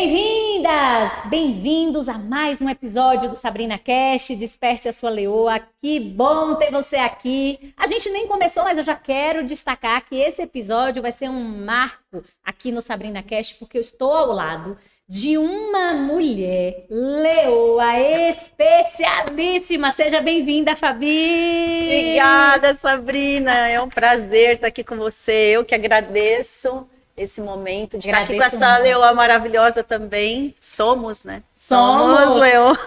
Bem-vindas, bem-vindos a mais um episódio do Sabrina Cast, Desperte a sua leoa. Que bom ter você aqui. A gente nem começou, mas eu já quero destacar que esse episódio vai ser um marco aqui no Sabrina Cast, porque eu estou ao lado de uma mulher leoa especialíssima. Seja bem-vinda, Fabi. Obrigada, Sabrina. É um prazer estar aqui com você. Eu que agradeço esse momento de estar aqui com essa leoa maravilhosa também. Somos, né? Somos leoas.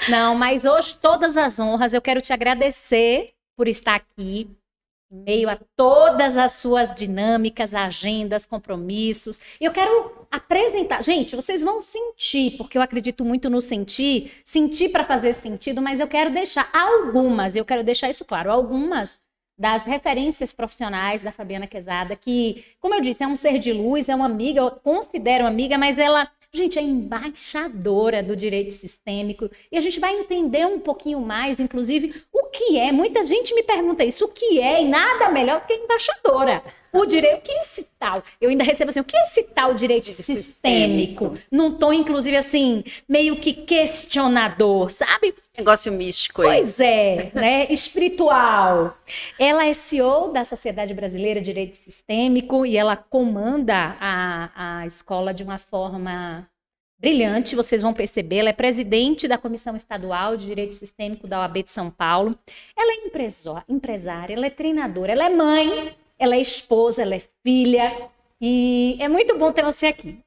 Não, mas hoje todas as honras. Eu quero te agradecer por estar aqui, em meio a todas as suas dinâmicas, agendas, compromissos. Eu quero apresentar. Gente, vocês vão sentir, porque eu acredito muito no sentir para fazer sentido, mas eu quero deixar isso claro, algumas das referências profissionais da Fabiana Quezada, que, como eu disse, é um ser de luz, é uma amiga, eu considero amiga, mas ela, gente, é embaixadora do direito sistêmico, e a gente vai entender um pouquinho mais, inclusive, o que é. Muita gente me pergunta isso, o que é, e nada melhor do que embaixadora. O direito, o que é esse tal? Eu ainda recebo assim, o que é esse tal direito sistêmico? Num tom, inclusive, assim, meio que questionador, sabe? Negócio místico. Pois é, né? Espiritual. Ela é CEO da Sociedade Brasileira de Direito Sistêmico e ela comanda a escola de uma forma brilhante, vocês vão perceber. Ela é presidente da Comissão Estadual de Direito Sistêmico da OAB de São Paulo. Ela é empresária, ela é treinadora, ela é mãe, ela é esposa, ela é filha. E é muito bom ter você aqui.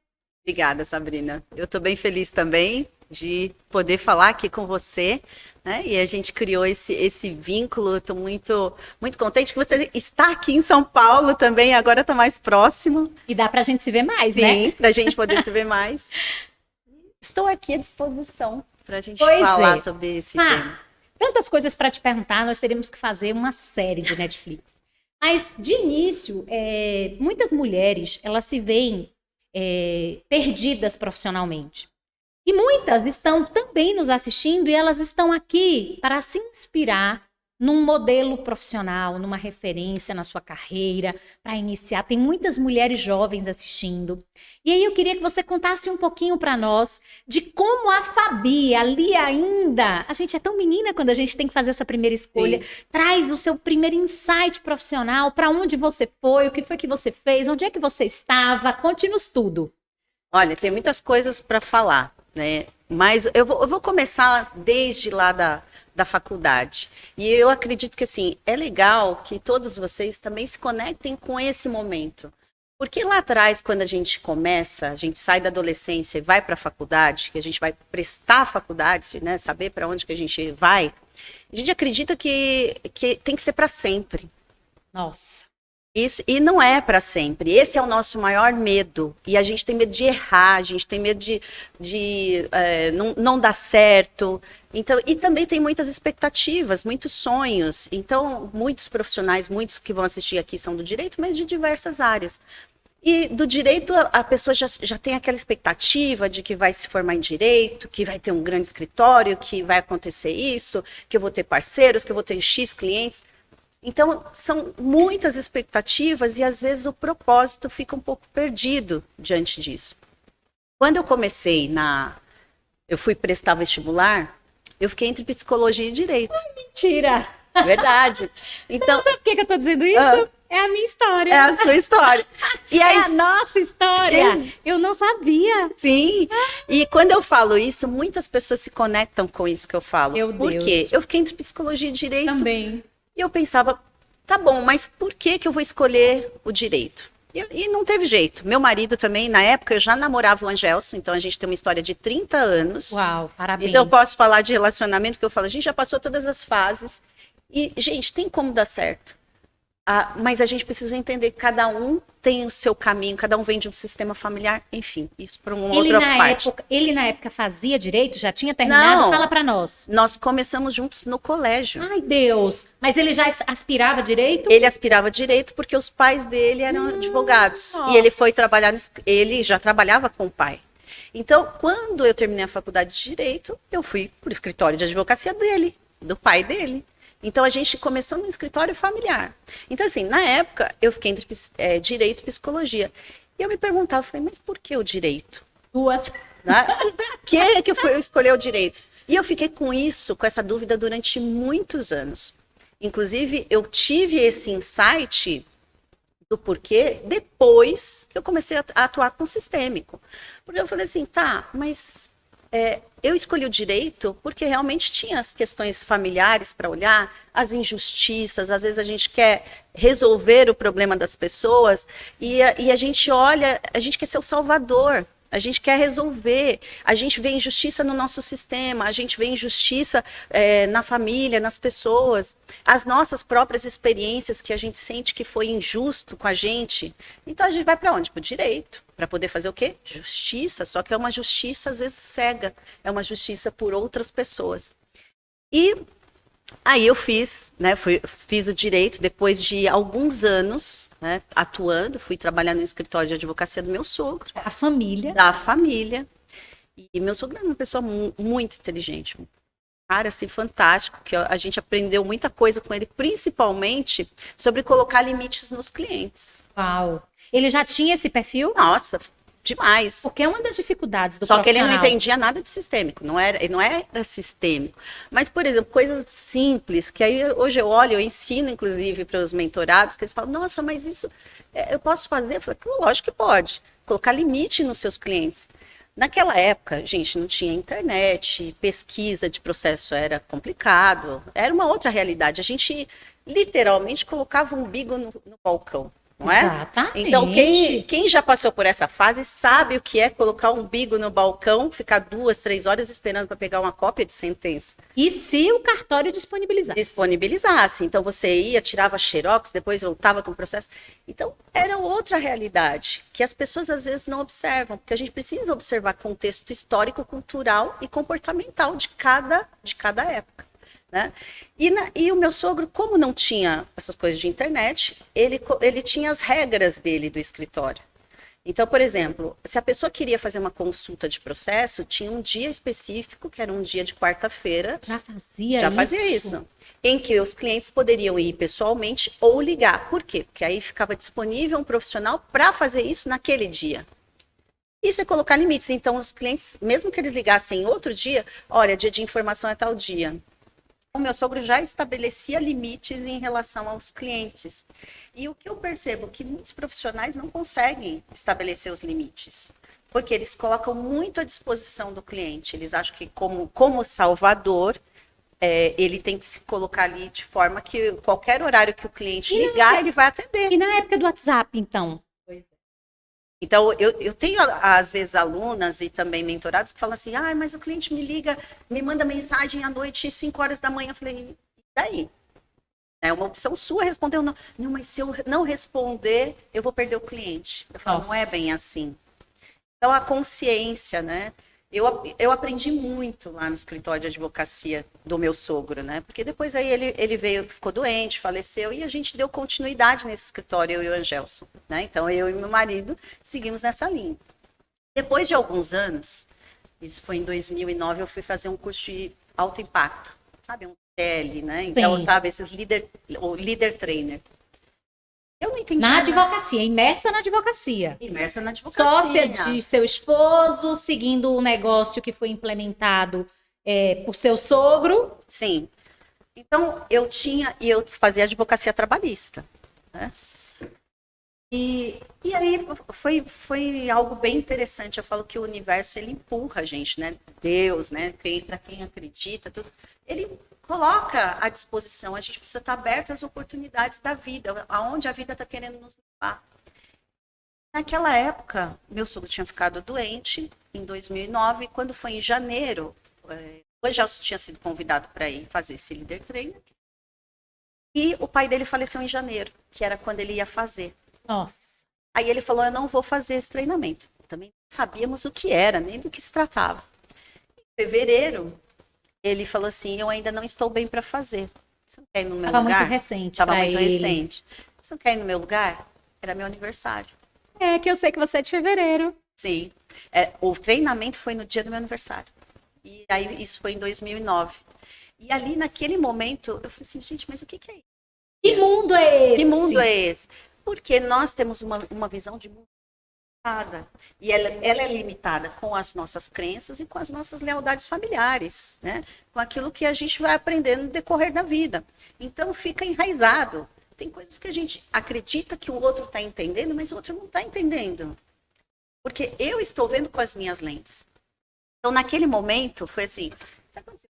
Obrigada, Sabrina. Eu estou bem feliz também de poder falar aqui com você, né? E a gente criou esse vínculo. Estou muito contente que você está aqui em São Paulo também, agora está mais próximo. E dá para a gente se ver mais, sim, né? Sim, para a gente poder se ver mais. Estou aqui à disposição para a gente falar sobre esse tema. Tantas coisas para te perguntar, nós teríamos que fazer uma série de Netflix. Mas, de início, muitas mulheres, elas se veem perdidas profissionalmente. E muitas estão também nos assistindo e elas estão aqui para se inspirar num modelo profissional, numa referência na sua carreira, para iniciar. Tem muitas mulheres jovens assistindo. E aí eu queria que você contasse um pouquinho para nós de como a Fabi, ali ainda, a gente é tão menina quando a gente tem que fazer essa primeira escolha, sim, traz o seu primeiro insight profissional, para onde você foi, o que foi que você fez, onde é que você estava, conte-nos tudo. Olha, tem muitas coisas para falar, né? Mas eu vou começar desde lá da faculdade. E eu acredito que, assim, é legal que todos vocês também se conectem com esse momento. Porque lá atrás, quando a gente começa, a gente sai da adolescência e vai para a faculdade, que a gente vai prestar a faculdade, né, saber para onde que a gente vai, a gente acredita que tem que ser para sempre. Nossa. Isso, e não é para sempre. Esse é o nosso maior medo. E a gente tem medo de errar, a gente tem medo de não dar certo. Então, e também tem muitas expectativas, muitos sonhos. Então, muitos profissionais, muitos que vão assistir aqui são do direito, mas de diversas áreas. E do direito, a pessoa já tem aquela expectativa de que vai se formar em direito, que vai ter um grande escritório, que vai acontecer isso, que eu vou ter parceiros, que eu vou ter X clientes. Então, são muitas expectativas e, às vezes, o propósito fica um pouco perdido diante disso. Quando eu comecei eu fui prestar vestibular, eu fiquei entre psicologia e direito. Mentira! Verdade. Então, não sabe por que eu estou dizendo isso? É a minha história. É a sua história. E é a nossa história. Eu não sabia. Sim. E quando eu falo isso, muitas pessoas se conectam com isso que eu falo. Meu Deus. Por quê? Eu fiquei entre psicologia e direito. Também. E eu pensava, tá bom, mas por que eu vou escolher o direito? E não teve jeito. Meu marido também, na época, eu já namorava o Angelson, então a gente tem uma história de 30 anos. Uau, parabéns. Então eu posso falar de relacionamento, que eu falo, a gente já passou todas as fases. E, gente, tem como dar certo. Mas a gente precisa entender que cada um tem o seu caminho, cada um vem de um sistema familiar, enfim, isso para uma outra parte. Ele na época fazia direito? Já tinha terminado? Não, fala para nós. Nós começamos juntos no colégio. Ai, Deus! Mas ele já aspirava direito? Ele aspirava direito porque os pais dele eram advogados. Nossa. E ele foi trabalhar, ele já trabalhava com o pai. Então, quando eu terminei a faculdade de Direito, eu fui para o escritório de advocacia dele, do pai dele. Então, a gente começou no escritório familiar. Então, assim, na época, eu fiquei entre direito e psicologia. E eu me perguntava, falei, mas por que o direito? Duas. Né? Pra que eu escolher o direito? E eu fiquei com isso, com essa dúvida durante muitos anos. Inclusive, eu tive esse insight do porquê depois que eu comecei a atuar com o sistêmico. Porque eu falei assim, tá, mas eu escolhi o direito porque realmente tinha as questões familiares para olhar, as injustiças, às vezes a gente quer resolver o problema das pessoas e a gente olha, a gente quer ser o salvador. A gente quer resolver, a gente vê injustiça no nosso sistema, a gente vê injustiça na família, nas pessoas, as nossas próprias experiências que a gente sente que foi injusto com a gente. Então a gente vai para onde? Para o direito, para poder fazer o quê? Justiça, só que é uma justiça às vezes cega, é uma justiça por outras pessoas. E aí eu fiz, né, fiz o direito depois de alguns anos, né, atuando, fui trabalhar no escritório de advocacia do meu sogro. A família. Da família. E meu sogro é uma pessoa muito inteligente, um cara assim fantástico, que a gente aprendeu muita coisa com ele, principalmente sobre colocar limites nos clientes. Uau. Ele já tinha esse perfil? Nossa, demais. Porque é uma das dificuldades do Só que ele não profissional. entendia nada de sistêmico, ele não era sistêmico. Mas, por exemplo, coisas simples, que aí hoje eu olho, eu ensino, inclusive, para os mentorados, que eles falam, nossa, mas isso eu posso fazer? Eu falo, lógico que pode. Colocar limite nos seus clientes. Naquela época, gente, não tinha internet, pesquisa de processo era complicado, era uma outra realidade. A gente literalmente colocava um umbigo no balcão. Não é? Exatamente. Então, quem já passou por essa fase sabe o que é colocar um umbigo no balcão, ficar 2, 3 horas esperando para pegar uma cópia de sentença. E se o cartório disponibilizasse? Disponibilizasse. Então, você ia, tirava xerox, depois voltava com o processo. Então, era outra realidade, que as pessoas às vezes não observam, porque a gente precisa observar contexto histórico, cultural e comportamental de cada época. Né? E o meu sogro, como não tinha essas coisas de internet, ele tinha as regras dele do escritório. Então, por exemplo, se a pessoa queria fazer uma consulta de processo, tinha um dia específico, que era um dia de quarta-feira. Já fazia isso. Em que os clientes poderiam ir pessoalmente ou ligar. Por quê? Porque aí ficava disponível um profissional para fazer isso naquele dia. Isso é colocar limites. Então, os clientes, mesmo que eles ligassem outro dia, olha, dia de informação é tal dia. O meu sogro já estabelecia limites em relação aos clientes. E o que eu percebo que muitos profissionais não conseguem estabelecer os limites, porque eles colocam muito à disposição do cliente. Eles acham que como salvador, ele tem que se colocar ali de forma que qualquer horário que o cliente ligar, ele vai atender. E na época do WhatsApp, então? Então, eu tenho, às vezes, alunas e também mentorados que falam assim, mas o cliente me liga, me manda mensagem à noite, 5 horas da manhã. Eu falei, e daí? É uma opção sua responder ou não. Não, mas se eu não responder, eu vou perder o cliente. Eu falo, não é bem assim. Então, a consciência, né? Eu aprendi muito lá no escritório de advocacia do meu sogro, né? Porque depois aí ele veio, ficou doente, faleceu, e a gente deu continuidade nesse escritório, eu e o Angelson, né? Então, eu e meu marido seguimos nessa linha. Depois de alguns anos, isso foi em 2009, eu fui fazer um curso de alto impacto, sabe? Um TL, né? Então, Sim. sabe, o líder trainer. Eu não entendi. Na advocacia, imersa na advocacia. Imersa na advocacia. Sócia de seu esposo, seguindo o negócio que foi implementado por seu sogro. Sim. Então, eu fazia advocacia trabalhista. Né? E aí foi algo bem interessante. Eu falo que o universo, ele empurra a gente, né? Deus, né? Para quem acredita, tudo. Ele coloca à disposição. A gente precisa estar aberto às oportunidades da vida, aonde a vida está querendo nos levar. Naquela época, meu sogro tinha ficado doente, em 2009, quando foi em janeiro, o Angelson tinha sido convidado para ir fazer esse líder trainer, e o pai dele faleceu em janeiro, que era quando ele ia fazer. Nossa. Aí ele falou, eu não vou fazer esse treinamento. Também não sabíamos o que era, nem do que se tratava. Em fevereiro, ele falou assim, eu ainda não estou bem para fazer. Você não quer ir no meu lugar? Estava muito recente. Estava muito recente. Você não quer ir no meu lugar? Era meu aniversário. É, que eu sei que você é de fevereiro. Sim. O treinamento foi no dia do meu aniversário. E aí, isso foi em 2009. E ali, naquele momento, eu falei assim, gente, mas o que é isso? Que mundo é esse? Que mundo é esse? Porque nós temos uma visão de mundo limitada. E ela é limitada com as nossas crenças e com as nossas lealdades familiares, né? Com aquilo que a gente vai aprendendo no decorrer da vida. Então, fica enraizado. Tem coisas que a gente acredita que o outro está entendendo, mas o outro não está entendendo. Porque eu estou vendo com as minhas lentes. Então, naquele momento, foi assim, sabe quando você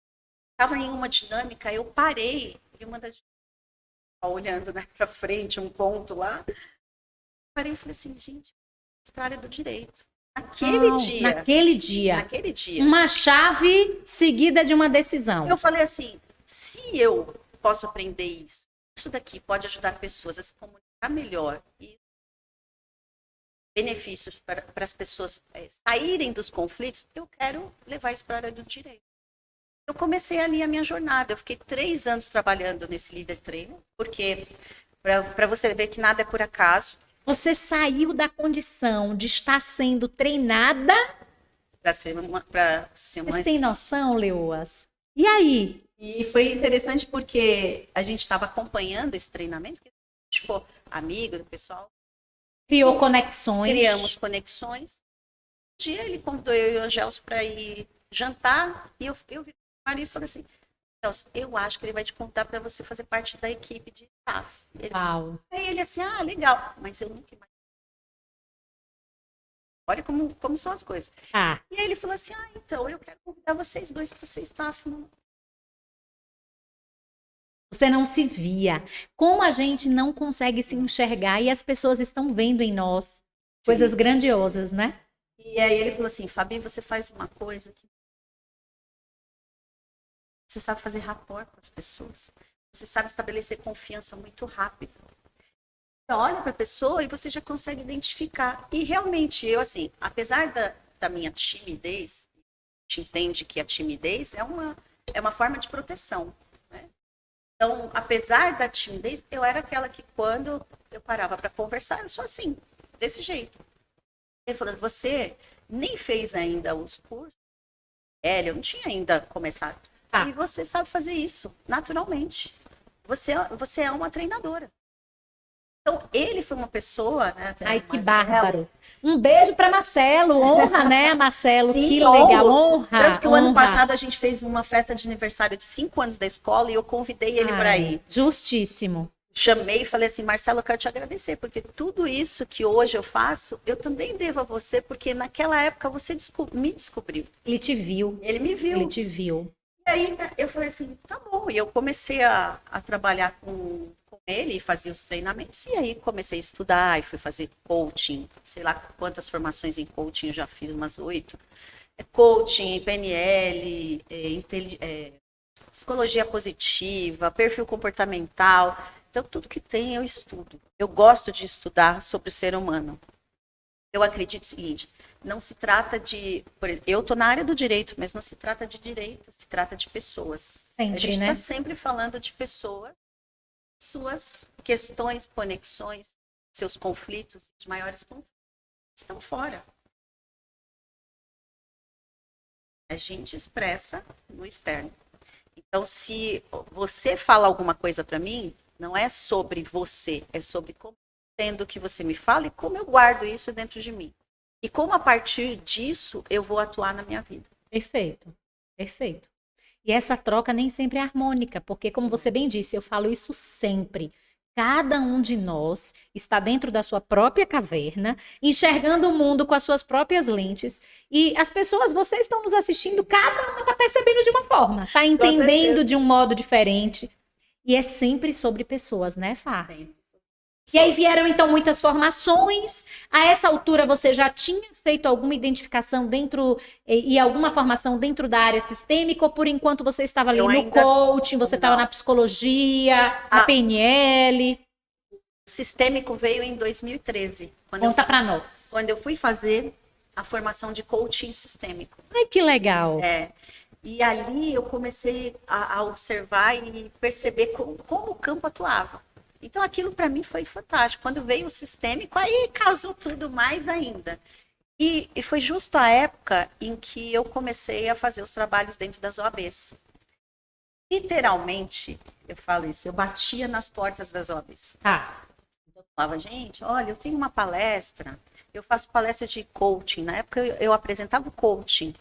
estava em uma dinâmica, eu parei, e uma das olhando, né, para frente, um ponto lá, parei e falei assim, gente, para a área do direito. Naquele dia. Naquele dia. Uma chave seguida de uma decisão. Eu falei assim, se eu posso aprender isso daqui pode ajudar pessoas a se comunicar melhor e benefícios para as pessoas saírem dos conflitos, eu quero levar isso para a área do direito. Eu comecei ali a minha jornada. Eu fiquei 3 anos trabalhando nesse líder trainer, porque para você ver que nada é por acaso. Você saiu da condição de estar sendo treinada Para ser uma. Você tem noção, Leoas? E aí? E foi interessante porque a gente estava acompanhando esse treinamento, que tipo, amigo do pessoal. Criou conexões. Criamos conexões. Um dia ele convidou eu e o Angelso para ir jantar, e eu vi o marido e falei assim, Angelso, eu acho que ele vai te convidar para você fazer parte da equipe de staff. Aí ele assim, legal, mas eu nunca mais. Olha como são as coisas. E aí ele falou assim, então, eu quero convidar vocês dois para ser staff. Você não se via. Como a gente não consegue se enxergar e as pessoas estão vendo em nós coisas grandiosas, né? E aí ele falou assim, Fabi, você faz uma coisa que você sabe fazer rapport com as pessoas. Você sabe estabelecer confiança muito rápido. Você olha para a pessoa e você já consegue identificar. E realmente, eu assim, apesar da minha timidez, a gente entende que a timidez é uma forma de proteção. Né? Então, apesar da timidez, eu era aquela que quando eu parava para conversar, eu sou assim, desse jeito. Ele falou, você nem fez ainda os cursos. Eu não tinha ainda começado. E você sabe fazer isso, naturalmente. Você é uma treinadora. Então, ele foi uma pessoa, né? Ai, que bárbaro. Um beijo para Marcelo, honra, né, Marcelo? Sim, que legal, honra. Tanto que o ano passado a gente fez uma festa de aniversário de 5 anos da escola e eu convidei ele para ir. Justíssimo. Chamei e falei assim, Marcelo, eu quero te agradecer, porque tudo isso que hoje eu faço, eu também devo a você, porque naquela época você me descobriu. Ele te viu. Ele me viu. Ele te viu. E aí eu falei assim, tá bom. E eu comecei a trabalhar com ele, fazia os treinamentos, e aí comecei a estudar, e fui fazer coaching, sei lá quantas formações em coaching eu já fiz, umas 8. Coaching, PNL, psicologia positiva, perfil comportamental. Então, tudo que tem eu estudo. Eu gosto de estudar sobre o ser humano. Eu acredito o seguinte, não se trata de... Eu estou na área do direito, mas não se trata de direito, se trata de pessoas. Sempre, a gente né? está sempre falando de pessoas, suas questões, conexões, seus conflitos, os maiores conflitos estão fora. A gente expressa no externo. Então, se você fala alguma coisa para mim, não é sobre você, é sobre como entendo que você me fala e como eu guardo isso dentro de mim. E como a partir disso eu vou atuar na minha vida. Perfeito, perfeito. E essa troca nem sempre é harmônica, porque como você bem disse, eu falo isso sempre. Cada um de nós está dentro da sua própria caverna, enxergando o mundo com as suas próprias lentes. E as pessoas, vocês estão nos assistindo, cada uma está percebendo de uma forma, está entendendo de um modo diferente. E é sempre sobre pessoas, né, Fá? E aí vieram, então, muitas formações. A essa altura, você já tinha feito alguma identificação dentro e alguma formação dentro da área sistêmica? Ou, por enquanto, você estava ali no coaching, você estava na psicologia, na PNL? O sistêmico veio em 2013. Conta para nós. Quando eu fui fazer a formação de coaching sistêmico. Ai, que legal. E ali eu comecei a observar e perceber como o campo atuava. Então, aquilo para mim foi fantástico. Quando veio o sistêmico, aí casou tudo mais ainda. E foi justo a época em que eu comecei a fazer os trabalhos dentro das OABs. Literalmente, eu falo isso, eu batia nas portas das OABs. falava, gente, olha, eu tenho uma palestra, eu faço palestra de coaching. Na época eu apresentava o coaching.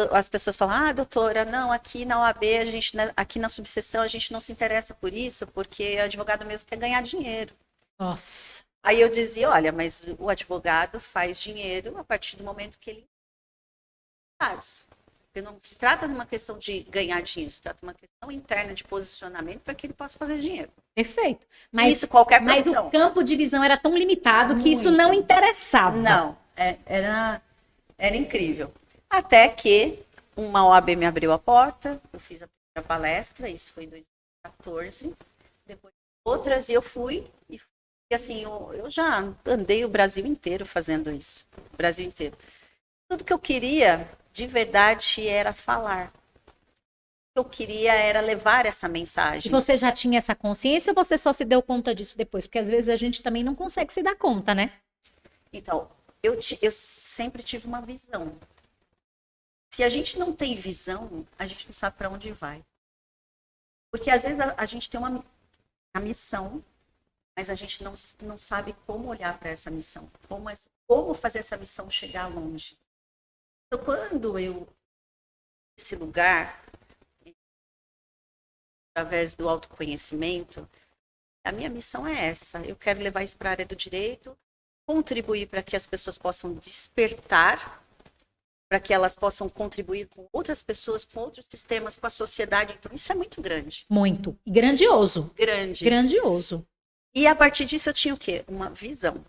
As pessoas falam, doutora, não, aqui na OAB, aqui na subseção, a gente não se interessa por isso, porque o advogado mesmo quer ganhar dinheiro. Nossa. Aí eu dizia, olha, mas o advogado faz dinheiro a partir do momento que ele faz. Porque não se trata de uma questão de ganhar dinheiro, se trata de uma questão interna de posicionamento para que ele possa fazer dinheiro. Perfeito. Isso, qualquer mas profissão. O campo de visão era tão limitado que isso não interessava. Não, era incrível. Até que uma OAB me abriu a porta, eu fiz a primeira palestra, isso foi em 2014. Depois outras, e eu fui, e assim, eu já andei o Brasil inteiro fazendo isso. O Brasil inteiro. Tudo que eu queria, de verdade, era falar. O que eu queria era levar essa mensagem. E você já tinha essa consciência ou você só se deu conta disso depois? Porque às vezes a gente também não consegue se dar conta, né? Então, eu sempre tive uma visão. Se a gente não tem visão, a gente não sabe para onde vai. Porque às vezes a gente tem uma missão, mas a gente não sabe como olhar para essa missão, como fazer essa missão chegar longe. Então, quando eu esse lugar, através do autoconhecimento, a minha missão é essa. Eu quero levar isso para a área do direito, contribuir para que as pessoas possam despertar, para que elas possam contribuir com outras pessoas, com outros sistemas, com a sociedade. Então, isso é muito grande. Muito. E grandioso. Grande. Grandioso. E a partir disso eu tinha o quê? Uma visão.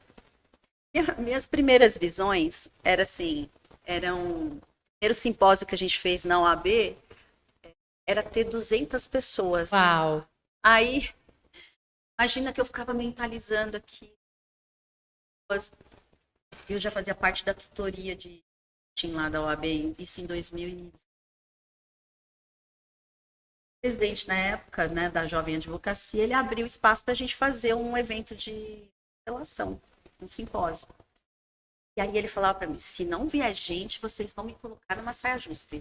Minhas primeiras visões era assim, o primeiro simpósio que a gente fez na OAB era ter 200 pessoas. Uau! Aí, imagina que eu ficava mentalizando aqui. Eu já fazia parte da tutoria de lá da OAB, isso em 2010. O presidente, na época, né, da Jovem Advocacia, ele abriu espaço para a gente fazer um evento de relação, um simpósio. E aí ele falava para mim, se não vier gente, vocês vão me colocar numa saia justa.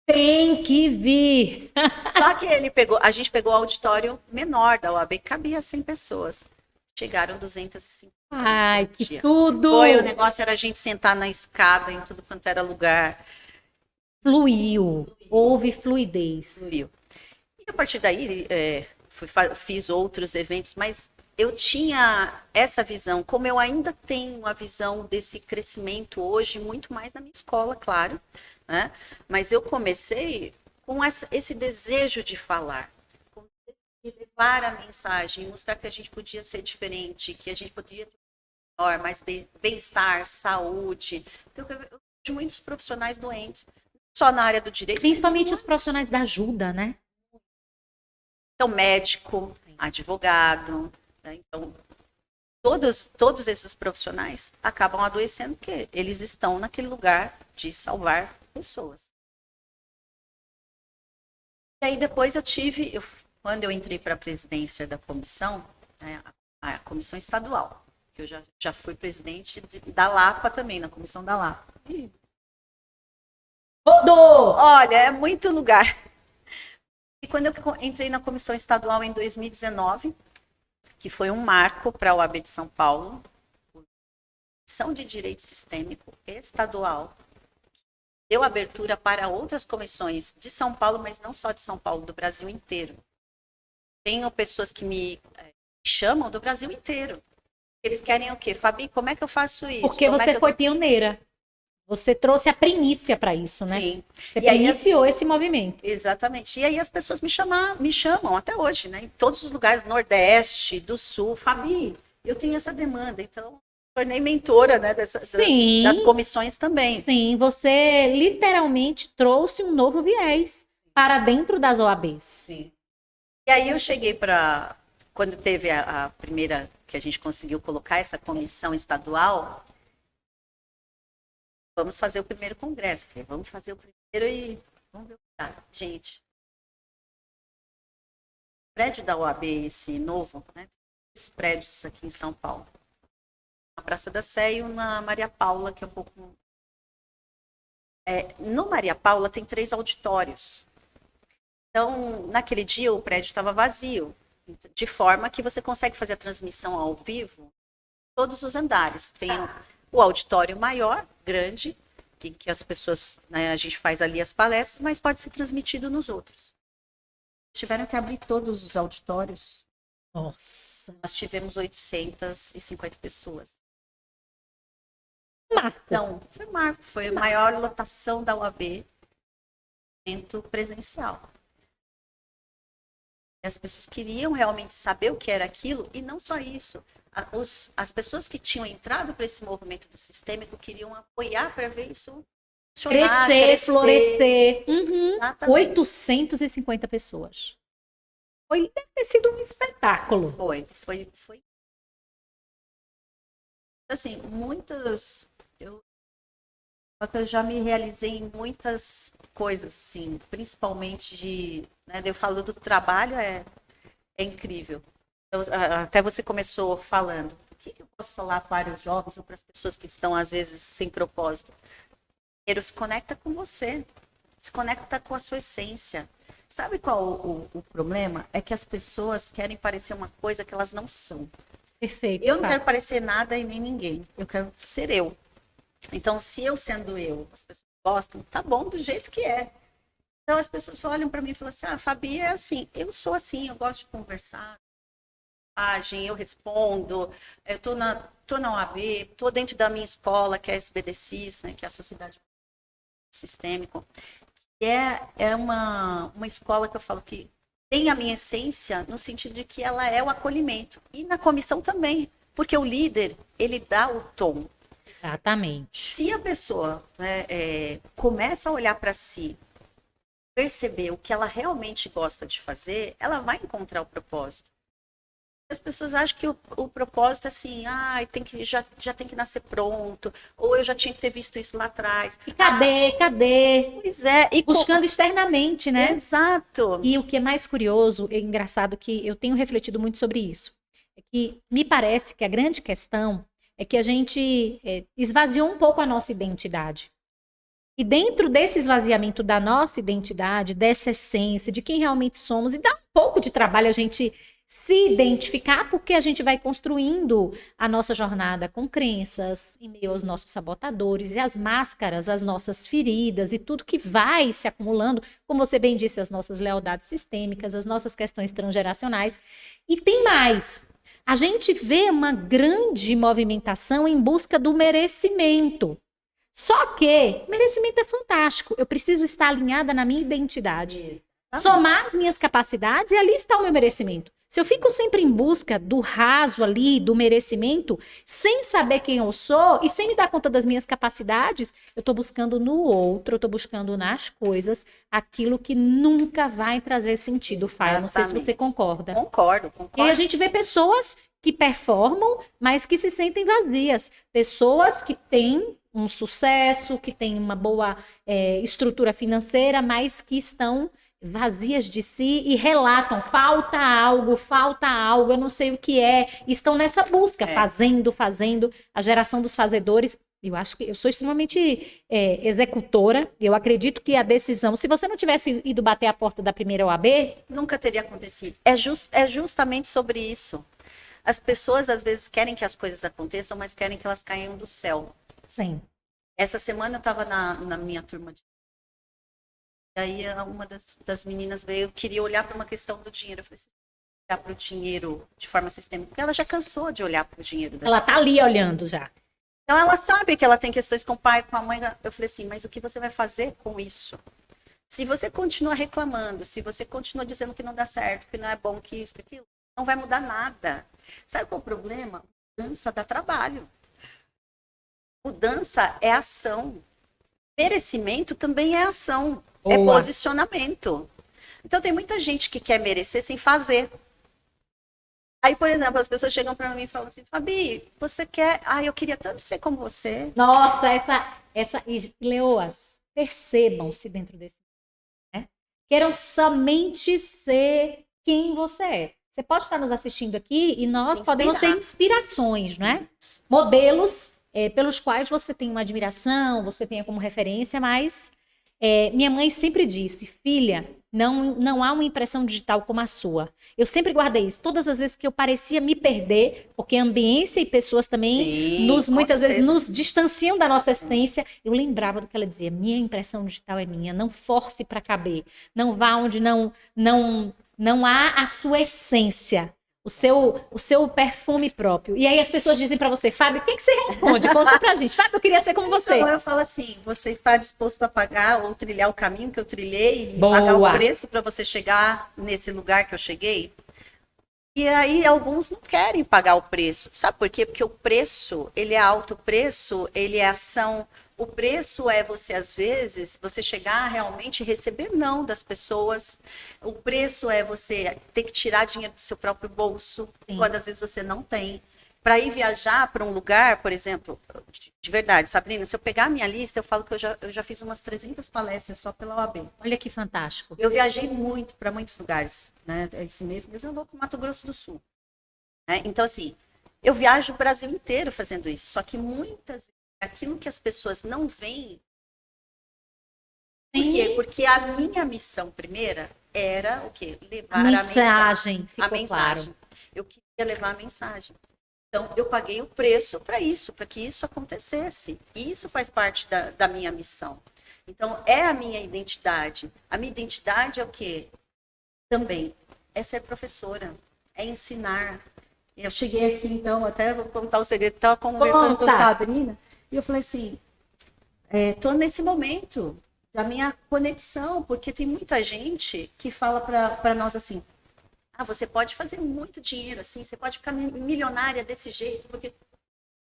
Tem que vir! Só que a gente pegou o auditório menor da OAB, que cabia 100 pessoas. Chegaram 250. Ai, que tudo! O negócio era a gente sentar na escada, em tudo quanto era lugar. Fluiu, houve fluidez. Fluiu. E a partir daí, fiz outros eventos, mas eu tinha essa visão, como eu ainda tenho a visão desse crescimento hoje, muito mais na minha escola, claro, né? Mas eu comecei com esse desejo de falar, de levar a mensagem, mostrar que a gente podia ser diferente, que a gente poderia ter melhor, mais bem-estar, saúde. Eu vejo muitos profissionais doentes, só na área do direito. Principalmente os profissionais da ajuda, né? Então, médico, advogado, né? Então, todos esses profissionais acabam adoecendo porque eles estão naquele lugar de salvar pessoas. E aí depois quando eu entrei para a presidência da comissão, né, a comissão estadual, que eu já fui presidente da Lapa também, na comissão da Lapa. Rodou! Olha, é muito lugar. E quando eu entrei na comissão estadual em 2019, que foi um marco para a OAB de São Paulo, Comissão de Direito Sistêmico Estadual, deu abertura para outras comissões de São Paulo, mas não só de São Paulo, do Brasil inteiro. Tenho pessoas que me chamam do Brasil inteiro. Eles querem o quê? Fabi, como é que eu faço isso? Porque você foi pioneira. Você trouxe a primícia para isso, né? Sim. Você iniciou esse movimento. Exatamente. E aí as pessoas me chamam até hoje, né? Em todos os lugares do Nordeste, do Sul. Fabi, eu tenho essa demanda, então tornei mentora, né, das comissões também. Sim, você literalmente trouxe um novo viés para dentro das OABs. Sim. E aí eu cheguei quando teve a primeira, que a gente conseguiu colocar essa comissão estadual, vamos fazer o primeiro congresso. Falei, vamos fazer o primeiro e vamos ver o que dá. Gente, o prédio da OAB, esse novo, né? Esses prédios aqui em São Paulo. Na Praça da Sé e na Maria Paula, que é um pouco... no Maria Paula tem 3 auditórios. Então, naquele dia o prédio estava vazio. De forma que você consegue fazer a transmissão ao vivo em todos os andares. Tem o auditório maior, grande, que as pessoas, né, a gente faz ali as palestras, mas pode ser transmitido nos outros. Tiveram que abrir todos os auditórios. Nossa. Nós tivemos 850 pessoas. Marco. Foi marco, foi a maior lotação da UAB, evento presencial. As pessoas queriam realmente saber o que era aquilo, e não só isso. As pessoas que tinham entrado para esse movimento do sistêmico queriam apoiar para ver isso funcionar, Crescer, florescer. Exatamente. 850 pessoas. Deve ter sido um espetáculo. Foi. Assim, eu já me realizei em muitas coisas, assim, principalmente né, eu falo do trabalho, é incrível. Até você começou falando, o que eu posso falar para os jovens ou para as pessoas que estão, às vezes, sem propósito? Primeiro, se conecta com você, se conecta com a sua essência. Sabe qual o problema? É que as pessoas querem parecer uma coisa que elas não são. Perfeito. Eu não quero parecer nada e nem ninguém, eu quero ser eu. Então, se eu sendo eu, as pessoas gostam, tá bom do jeito que é. Então, as pessoas olham para mim e falam assim, Fabi é assim, eu sou assim, eu gosto de conversar, eu respondo, eu tô na OAB, tô dentro da minha escola, que é a SBDCIS, né, que é a Sociedade Sistêmico, que é uma escola que eu falo que tem a minha essência no sentido de que ela é o acolhimento. E na comissão também, porque o líder, ele dá o tom. Exatamente. Se a pessoa, né, começa a olhar para si, perceber o que ela realmente gosta de fazer, ela vai encontrar o propósito. As pessoas acham que o propósito é assim, já tem que nascer pronto, ou eu já tinha que ter visto isso lá atrás. E cadê? Pois é. E buscando externamente, né? Exato. E o que é mais curioso, é engraçado que eu tenho refletido muito sobre isso, é que me parece que a grande questão é que a gente esvaziou um pouco a nossa identidade. E dentro desse esvaziamento da nossa identidade, dessa essência, de quem realmente somos, e dá um pouco de trabalho a gente se identificar, porque a gente vai construindo a nossa jornada com crenças, em meio aos nossos sabotadores e as máscaras, as nossas feridas e tudo que vai se acumulando, como você bem disse, as nossas lealdades sistêmicas, as nossas questões transgeracionais. E tem mais. A gente vê uma grande movimentação em busca do merecimento. Só que merecimento é fantástico. Eu preciso estar alinhada na minha identidade. Somar as minhas capacidades e ali está o meu merecimento. Se eu fico sempre em busca do raso ali, do merecimento, sem saber quem eu sou e sem me dar conta das minhas capacidades, eu estou buscando no outro, eu estou buscando nas coisas aquilo que nunca vai trazer sentido, Faia. Não sei se você concorda. Concordo. E aí a gente vê pessoas que performam, mas que se sentem vazias. Pessoas que têm um sucesso, que têm uma boa estrutura financeira, mas que estão vazias de si e relatam, falta algo, eu não sei o que é, estão nessa busca, fazendo, a geração dos fazedores. Eu acho que eu sou extremamente executora, eu acredito que a decisão, se você não tivesse ido bater a porta da primeira OAB, nunca teria acontecido. É justamente sobre isso. As pessoas às vezes querem que as coisas aconteçam, mas querem que elas caiam do céu. Sim. Essa semana eu estava na minha turma de... Aí uma das meninas veio, queria olhar para uma questão do dinheiro. Eu falei assim, olhar para o dinheiro de forma sistêmica, porque ela já cansou de olhar para o dinheiro. Ela está ali olhando já. Então ela sabe que ela tem questões com o pai, com a mãe. Eu falei assim, mas o que você vai fazer com isso? Se você continua reclamando, se você continua dizendo que não dá certo, que não é bom, que isso, que aquilo, não vai mudar nada. Sabe qual é o problema? Mudança dá trabalho. Mudança é ação. Merecimento também é ação. Boa. É posicionamento. Então tem muita gente que quer merecer sem fazer. Aí, por exemplo, as pessoas chegam para mim e falam assim, Fabi, você quer... eu queria tanto ser como você. Nossa, leoas, percebam-se dentro desse... Né? Queiram somente ser quem você é. Você pode estar nos assistindo aqui e nós podemos ser inspirações, não é? Modelos pelos quais você tem uma admiração, você tenha como referência, mas Minha mãe sempre disse, filha, não há uma impressão digital como a sua. Eu sempre guardei isso. Todas as vezes que eu parecia me perder, porque a ambiência e pessoas também Sim, com muitas vezes certeza. nos distanciam da nossa essência, eu lembrava do que ela dizia. Minha impressão digital é minha. Não force para caber. Não vá onde não há a sua essência. O seu perfume próprio. E aí as pessoas dizem para você, Fábio, o que você responde? Conta pra gente. Fábio, eu queria ser como você. Então, eu falo assim, você está disposto a pagar ou trilhar o caminho que eu trilhei e Boa. pagar o preço para você chegar nesse lugar que eu cheguei? E aí alguns não querem pagar o preço. Sabe por quê? Porque o preço, ele é alto, o preço, ele é ação. O preço é você, às vezes, você chegar a realmente receber não das pessoas. O preço é você ter que tirar dinheiro do seu próprio bolso, Sim. quando às vezes você não tem. Para ir viajar para um lugar, por exemplo, de verdade, Sabrina, se eu pegar a minha lista, eu falo que eu já fiz umas 300 palestras só pela OAB. Olha que fantástico. Eu viajei muito para muitos lugares, né? Esse mês mesmo eu vou para o Mato Grosso do Sul. Né? Então, assim, eu viajo o Brasil inteiro fazendo isso, só que muitas vezes aquilo que as pessoas não veem. Por quê? Porque a minha missão primeira era o quê? Levar a mensagem. Ficou a mensagem. claro. Eu queria levar a mensagem. Então, eu paguei o preço para isso, para que isso acontecesse. E isso faz parte da minha missão. Então, é a minha identidade. A minha identidade é o quê? Também é ser professora, é ensinar. Eu cheguei aqui, então, até vou contar o segredo, estava conversando com a Sabrina, e eu falei assim, estou nesse momento da minha conexão, porque tem muita gente que fala para nós assim, você pode fazer muito dinheiro assim, você pode ficar milionária desse jeito, porque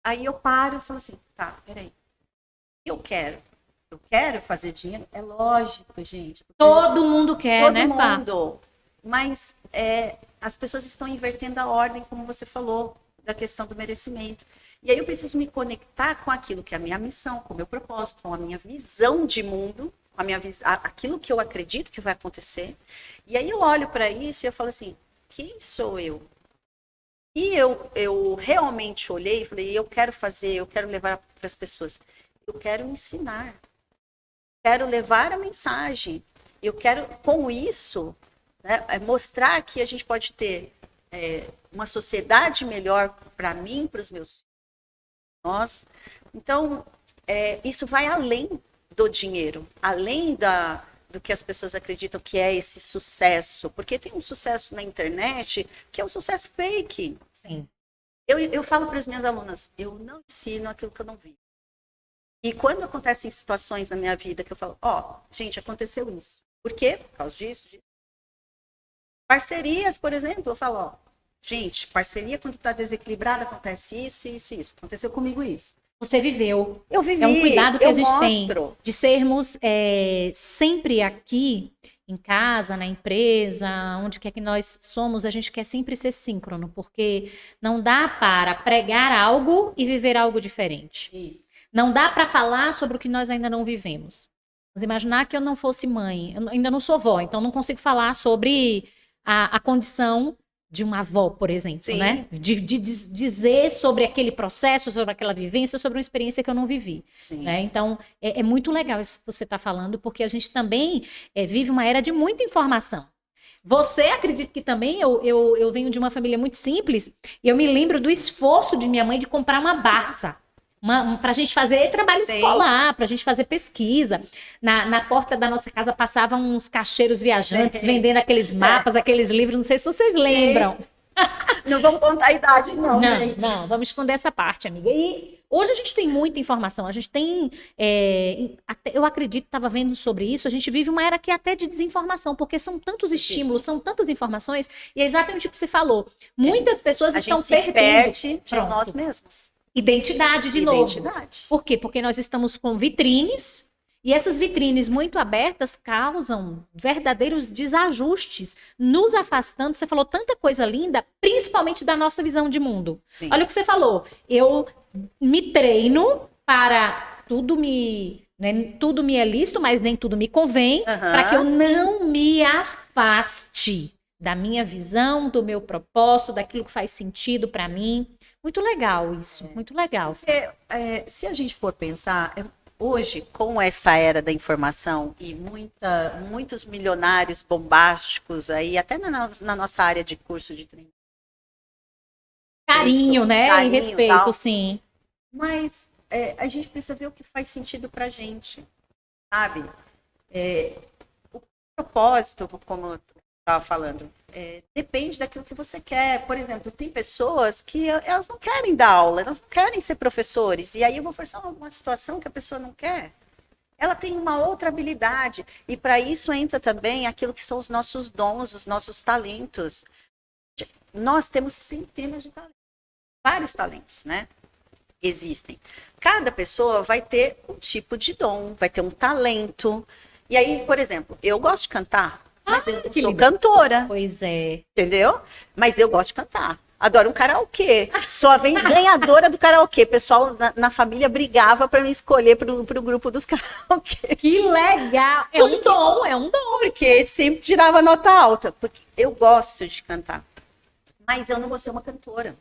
aí eu paro e falo assim, tá, peraí, eu quero fazer dinheiro, é lógico, gente. Todo mundo quer, todo né, Fá? mundo, mas as pessoas estão invertendo a ordem, como você falou, da questão do merecimento. E aí eu preciso me conectar com aquilo que é a minha missão, com o meu propósito, com a minha visão de mundo, aquilo que eu acredito que vai acontecer. E aí eu olho para isso e eu falo assim, quem sou eu? E eu realmente olhei e falei, eu quero fazer, eu quero levar para as pessoas. Eu quero ensinar. Quero levar a mensagem. Eu quero, com isso, né, mostrar que a gente pode ter uma sociedade melhor para mim, para os meus filhos. Nós. Então, isso vai além do dinheiro, além do que as pessoas acreditam que é esse sucesso, porque tem um sucesso na internet que é um sucesso fake. Sim. Eu falo para as minhas alunas, eu não ensino aquilo que eu não vi. E quando acontecem situações na minha vida que eu falo, gente, aconteceu isso. Por quê? Por causa disso. Parcerias, por exemplo, eu falo, gente, parceria quando está desequilibrada acontece isso, isso, isso. Aconteceu comigo isso. Você viveu. Eu vivi. É um cuidado que a gente mostro. tem de sermos sempre aqui em casa, na empresa, onde quer que nós somos, a gente quer sempre ser síncrono, porque não dá para pregar algo e viver algo diferente. Isso. Não dá para falar sobre o que nós ainda não vivemos. Vamos imaginar que eu não fosse mãe, eu ainda não sou vó, então não consigo falar sobre a condição de uma avó, por exemplo, Sim. né? De dizer sobre aquele processo, sobre aquela vivência, sobre uma experiência que eu não vivi. Sim. Né? Então, é muito legal isso que você está falando, porque a gente também vive uma era de muita informação. Você acredita que também eu venho de uma família muito simples, e eu me lembro do esforço de minha mãe de comprar uma Barça. Para a gente fazer trabalho Sim. escolar, para a gente fazer pesquisa. Na porta da nossa casa passavam uns cacheiros viajantes vendendo aqueles mapas, aqueles livros, não sei se vocês lembram. Não vamos contar a idade, não, gente. Não, vamos esconder essa parte, amiga. E hoje a gente tem muita informação, a gente tem, eu acredito, estava vendo sobre isso, a gente vive uma era que é até de desinformação, porque são tantos estímulos, são tantas informações, e é exatamente o que você falou. Muitas pessoas estão perdendo. Perde de nós mesmos. Identidade de novo. Identidade. Por quê? Porque nós estamos com vitrines e essas vitrines muito abertas causam verdadeiros desajustes, nos afastando. Você falou tanta coisa linda, principalmente da nossa visão de mundo. Sim. Olha o que você falou. Eu me treino para tudo tudo me é lícito, mas nem tudo me convém, para que eu não me afaste da minha visão, do meu propósito, daquilo que faz sentido para mim. Muito legal isso, muito legal. Porque, se a gente for pensar, hoje, com essa era da informação e muitos milionários bombásticos aí, até na nossa área de curso de treinamento. Carinho, né? Carinho, e respeito, tal. sim. Mas a gente precisa ver o que faz sentido pra gente, sabe? O propósito, como eu estava falando, depende daquilo que você quer. Por exemplo, tem pessoas que elas não querem dar aula, elas não querem ser professores. E aí eu vou forçar uma situação que a pessoa não quer. Ela tem uma outra habilidade. E para isso entra também aquilo que são os nossos dons, os nossos talentos. Nós temos centenas de talentos, vários talentos, né? Existem. Cada pessoa vai ter um tipo de dom, vai ter um talento. E aí, por exemplo, eu gosto de cantar, mas eu não sou cantora. Pois é. Entendeu? Mas eu gosto de cantar. Adoro um karaokê. Sou a ganhadora do karaokê. O pessoal na família brigava para me escolher para o grupo dos karaokê. Que legal! É um dom, é um dom. Porque sempre tirava nota alta. Porque eu gosto de cantar. Mas eu não vou ser uma cantora.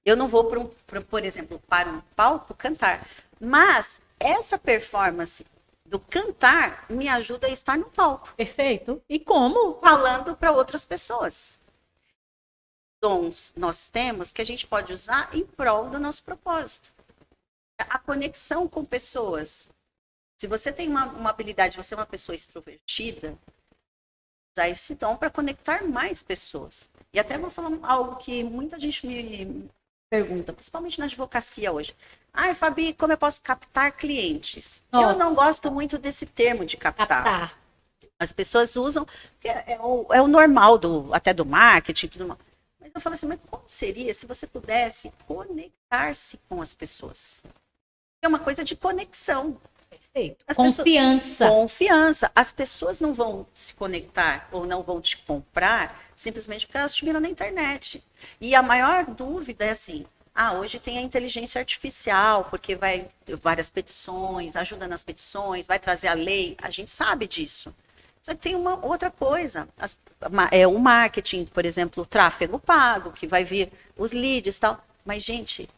Eu não vou, por exemplo, para um palco cantar. Mas essa performance do cantar me ajuda a estar no palco. Perfeito. E como? Falando para outras pessoas. Dons nós temos que a gente pode usar em prol do nosso propósito. A conexão com pessoas. Se você tem uma habilidade, você é uma pessoa extrovertida, usar esse dom para conectar mais pessoas. E até vou falar algo que muita gente me pergunta, principalmente na advocacia hoje. Fabi, como eu posso captar clientes? Nossa. Eu não gosto muito desse termo de captar. As pessoas usam, porque é o normal até do marketing, tudo mais. Mas eu falo assim, mas como seria se você pudesse conectar-se com as pessoas? É uma coisa de conexão. Perfeito. Confiança. Confiança. As pessoas não vão se conectar ou não vão te comprar simplesmente porque elas te viram na internet. E a maior dúvida é assim, hoje tem a inteligência artificial, porque vai ter várias petições, ajuda nas petições, vai trazer a lei. A gente sabe disso. Só que tem uma outra coisa, o marketing, por exemplo, o tráfego pago, que vai vir os leads e tal. Mas, gente,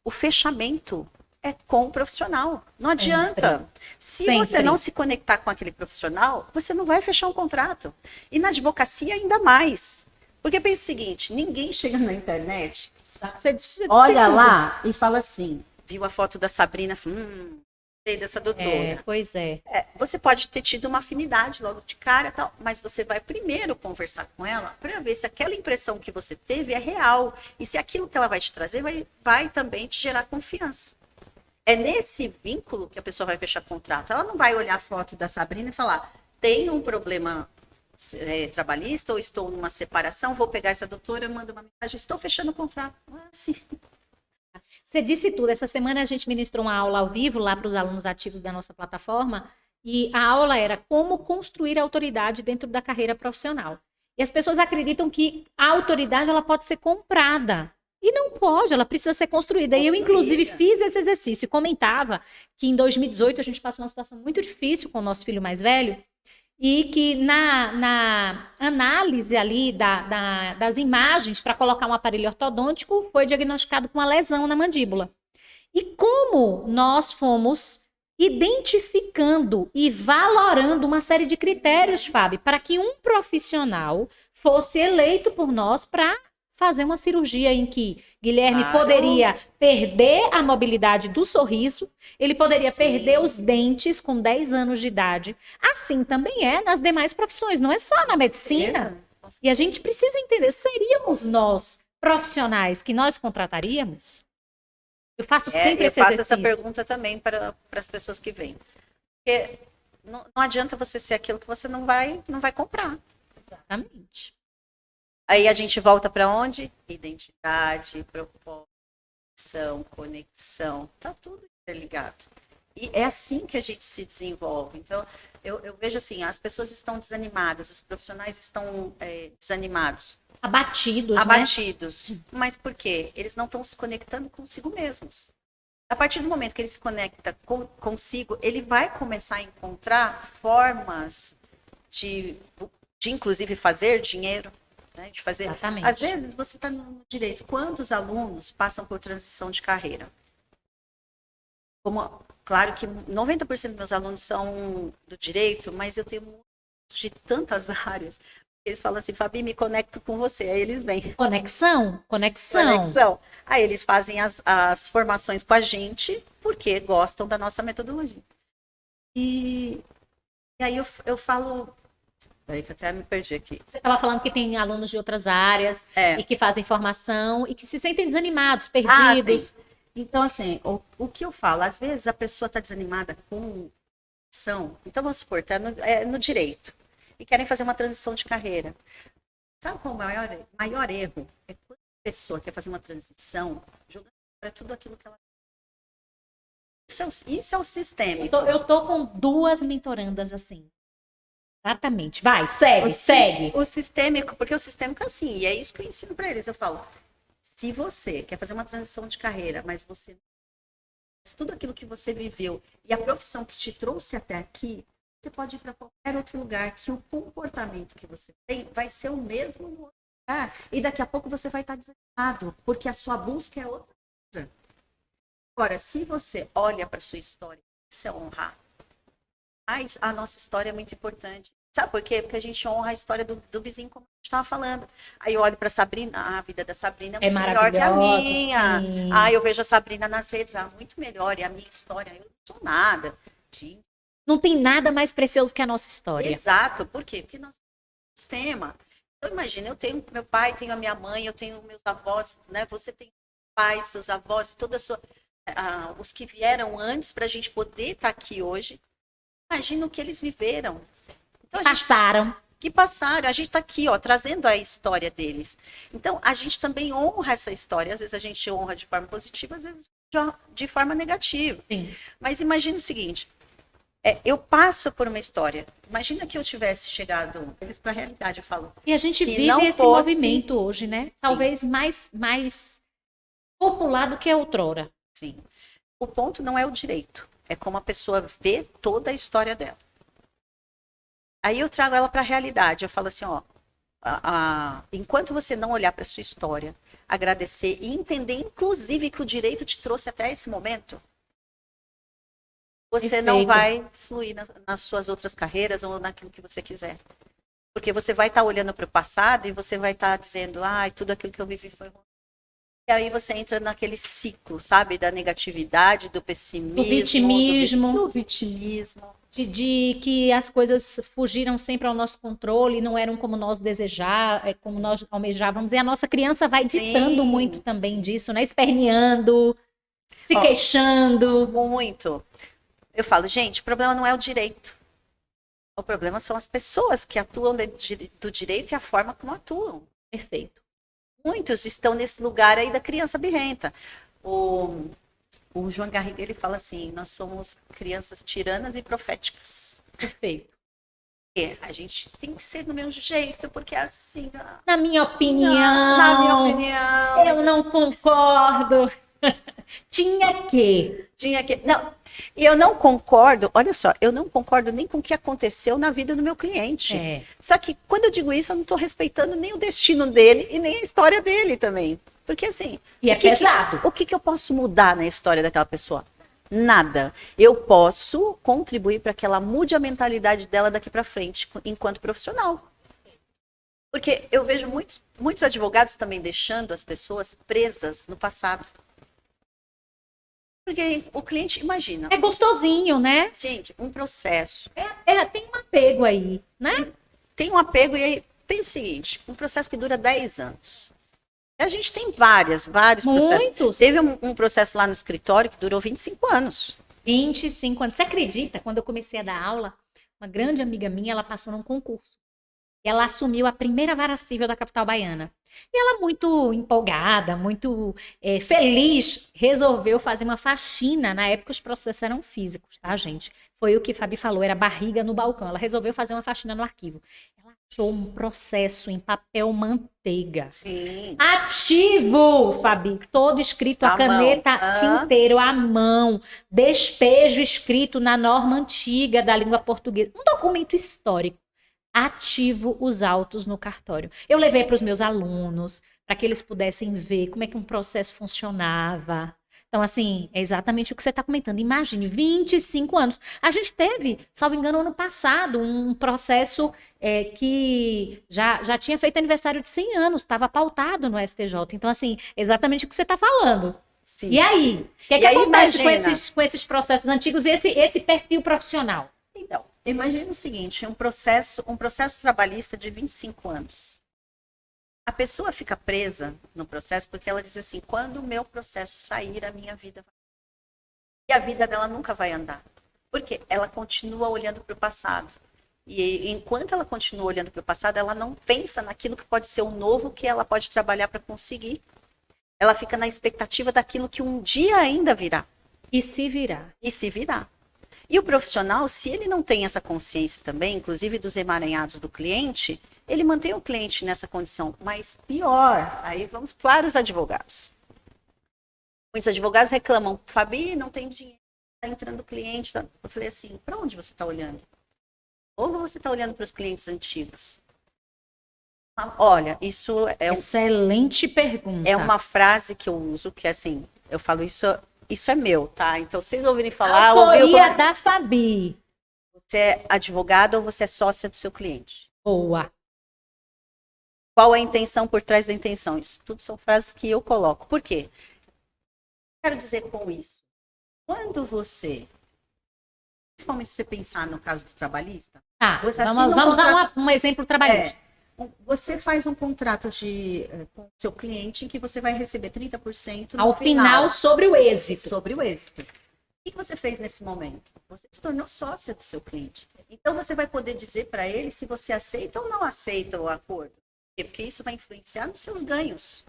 o fechamento é com o profissional. Não adianta. Se você não se conectar com aquele profissional, você não vai fechar um contrato. E na advocacia ainda mais. Porque pensa o seguinte, ninguém chega na internet, olha lá e fala assim, viu a foto da Sabrina, sei dessa doutora. Pois é. Você pode ter tido uma afinidade logo de cara, tal, mas você vai primeiro conversar com ela para ver se aquela impressão que você teve é real. E se aquilo que ela vai te trazer vai também te gerar confiança. É nesse vínculo que a pessoa vai fechar contrato. Ela não vai olhar a foto da Sabrina e falar, tem um problema trabalhista ou estou numa separação, vou pegar essa doutora, mando uma mensagem, estou fechando o contrato. Não é assim. Você disse tudo. Essa semana a gente ministrou uma aula ao vivo lá para os alunos ativos da nossa plataforma e a aula era como construir autoridade dentro da carreira profissional. E as pessoas acreditam que a autoridade ela pode ser comprada. E não pode, ela precisa ser construída. E eu, inclusive, fiz esse exercício e comentava que em 2018 a gente passou uma situação muito difícil com o nosso filho mais velho e que na análise ali das imagens para colocar um aparelho ortodôntico foi diagnosticado com uma lesão na mandíbula. E como nós fomos identificando e valorando uma série de critérios, Fábio, para que um profissional fosse eleito por nós para fazer uma cirurgia em que Guilherme poderia perder a mobilidade do sorriso, ele poderia perder os dentes com 10 anos de idade. Assim também é nas demais profissões, não é só na medicina. E a gente precisa entender, seríamos nós profissionais que nós contrataríamos? Eu faço sempre esse exercício. Eu faço essa pergunta também para as pessoas que vêm. Porque não adianta você ser aquilo que você não vai comprar. Exatamente. Aí a gente volta para onde? Identidade, propósito, conexão. Tá tudo interligado. E é assim que a gente se desenvolve. Então, eu vejo assim, as pessoas estão desanimadas, os profissionais estão desanimados. Abatidos, né? Mas por quê? Eles não estão se conectando consigo mesmos. A partir do momento que ele se conecta consigo, ele vai começar a encontrar formas de inclusive fazer dinheiro. De fazer. Exatamente. Às vezes você está no direito. Quantos alunos passam por transição de carreira? Como Claro que 90% dos meus alunos são do direito, mas eu tenho muitos de tantas áreas. Eles falam assim, Fabi, me conecto com você. Aí eles vêm. Conexão? Conexão. Conexão. Aí eles fazem as formações com a gente porque gostam da nossa metodologia. E aí eu falo. Peraí, que eu até me perdi aqui. Você estava falando que tem alunos de outras áreas e que fazem formação e que se sentem desanimados, perdidos. Sim. Então, assim, o que eu falo, às vezes a pessoa está desanimada com ação. Então, vamos supor, está no direito e querem fazer uma transição de carreira. Sabe qual é o maior erro? É quando a pessoa quer fazer uma transição, jogando para tudo aquilo que ela. Isso é o sistêmico. Eu tô com 2 mentorandas assim. Exatamente. Vai, segue. O sistêmico, porque o sistêmico é assim, e é isso que eu ensino para eles. Eu falo, se você quer fazer uma transição de carreira, mas você tudo aquilo que você viveu e a profissão que te trouxe até aqui, você pode ir para qualquer outro lugar que o comportamento que você tem vai ser o mesmo no outro lugar. E daqui a pouco você vai estar desanimado, porque a sua busca é outra coisa. Agora, se você olha para a sua história, isso é honrar. A nossa história é muito importante. Sabe por quê? Porque a gente honra a história do vizinho, como a gente estava falando. Aí eu olho para a Sabrina, a vida da Sabrina é muito melhor que a minha. Sim. Eu vejo a Sabrina nas redes, muito melhor. E a minha história, eu não sou nada. Gente. Não tem nada mais precioso que a nossa história. Exato. Por quê? Porque nós temos um sistema. Então, imagina, eu tenho meu pai, tenho a minha mãe, eu tenho meus avós, né? Você tem pais, seus avós, toda a sua... os que vieram antes para a gente poder estar aqui hoje. Imagina o que eles viveram. Então, que passaram. A gente está aqui, ó, trazendo a história deles. Então, a gente também honra essa história. Às vezes a gente honra de forma positiva, às vezes de forma negativa. Sim. Mas imagina o seguinte, eu passo por uma história. Imagina que eu tivesse chegado para a realidade, eu falo. E a gente vive esse movimento hoje, né? Sim. Talvez mais popular do que outrora. Sim. O ponto não é o direito. É como a pessoa vê toda a história dela. Aí eu trago ela para a realidade. Eu falo assim, ó, enquanto você não olhar para a sua história, agradecer e entender, inclusive, que o direito te trouxe até esse momento, você não vai fluir nas suas outras carreiras ou naquilo que você quiser. Porque você vai estar olhando para o passado e você vai estar dizendo, tudo aquilo que eu vivi foi ruim. E aí você entra naquele ciclo, sabe? Da negatividade, do pessimismo. Do vitimismo. Do vitimismo. De que as coisas fugiram sempre ao nosso controle, não eram como nós como nós almejávamos. E a nossa criança vai ditando muito também disso, né? Esperneando, se queixando. Muito. Eu falo, gente, o problema não é o direito. O problema são as pessoas que atuam do direito e a forma como atuam. Perfeito. Muitos estão nesse lugar aí da criança birrenta. O João Garriga, ele fala assim, nós somos crianças tiranas e proféticas. Perfeito. A gente tem que ser do meu jeito, porque é assim... Na minha opinião. Eu não concordo. Tinha que. Não, e eu não concordo, olha só, eu não concordo nem com o que aconteceu na vida do meu cliente. Só que quando eu digo isso, eu não estou respeitando nem o destino dele e nem a história dele também. Porque assim... E é pesado. O que eu posso mudar na história daquela pessoa? Nada. Eu posso contribuir para que ela mude a mentalidade dela daqui para frente, enquanto profissional. Porque eu vejo muitos advogados também deixando as pessoas presas no passado. Porque o cliente, imagina. É gostosinho, né? Gente, um processo. Tem um apego aí, né? Tem um apego e aí, pensa o seguinte, um processo que dura 10 anos. A gente tem vários processos. Teve um processo lá no escritório que durou 25 anos. 25 anos. Você acredita? Quando eu comecei a dar aula, uma grande amiga minha, ela passou num concurso. E ela assumiu a primeira vara civil da capital baiana. E ela, muito empolgada, muito feliz, resolveu fazer uma faxina. Na época, os processos eram físicos, tá, gente? Foi o que Fabi falou, era barriga no balcão. Ela resolveu fazer uma faxina no arquivo. Ela achou um processo em papel manteiga. Sim. Ativo, Fabi. Todo escrito a caneta tinteiro, à mão. Despejo escrito na norma antiga da língua portuguesa. Um documento histórico. Ativo os autos no cartório. Eu levei para os meus alunos, para que eles pudessem ver como é que um processo funcionava, Então, assim, é exatamente o que você está comentando. Imagine, 25 anos. A gente teve, salvo engano, ano passado, um processo que já tinha feito aniversário de 100 anos, estava pautado no STJ. Então, assim, é exatamente o que você está falando. Sim. E aí? O que é E que aí, acontece imagina. com esses processos antigos e esse perfil profissional? Então, imagina o seguinte, um processo trabalhista de 25 anos. A pessoa fica presa no processo porque ela diz assim, quando o meu processo sair, a minha vida vai... E a vida dela nunca vai andar. Porque ela continua olhando para o passado. E enquanto ela continua olhando para o passado, ela não pensa naquilo que pode ser o novo que ela pode trabalhar para conseguir. Ela fica na expectativa daquilo que um dia ainda virá. E se virar? E se virá. E o profissional, se ele não tem essa consciência também, inclusive dos emaranhados do cliente, ele mantém o cliente nessa condição. Mas pior, aí vamos para os advogados. Muitos advogados reclamam, Fabi, não tem dinheiro, está entrando cliente. Eu falei assim, para onde você está olhando? Ou você está olhando para os clientes antigos? Olha, isso Excelente pergunta. é uma frase que eu uso, que assim, eu falo, isso é meu, tá? Então, vocês ouvirem falar... Autoria da Fabi. Você é advogado ou você é sócia do seu cliente? Boa. Qual a intenção por trás da intenção? Isso tudo são frases que eu coloco. Por quê? Quero dizer com isso. Quando você, principalmente se você pensar no caso do trabalhista, Tá, você vamos usar um exemplo trabalhista. Você faz um contrato com o seu cliente em que você vai receber 30% no Ao final, sobre o êxito. Sobre o êxito. O que você fez nesse momento? Você se tornou sócia do seu cliente. Então, você vai poder dizer para ele se você aceita ou não aceita o acordo. Porque isso vai influenciar nos seus ganhos.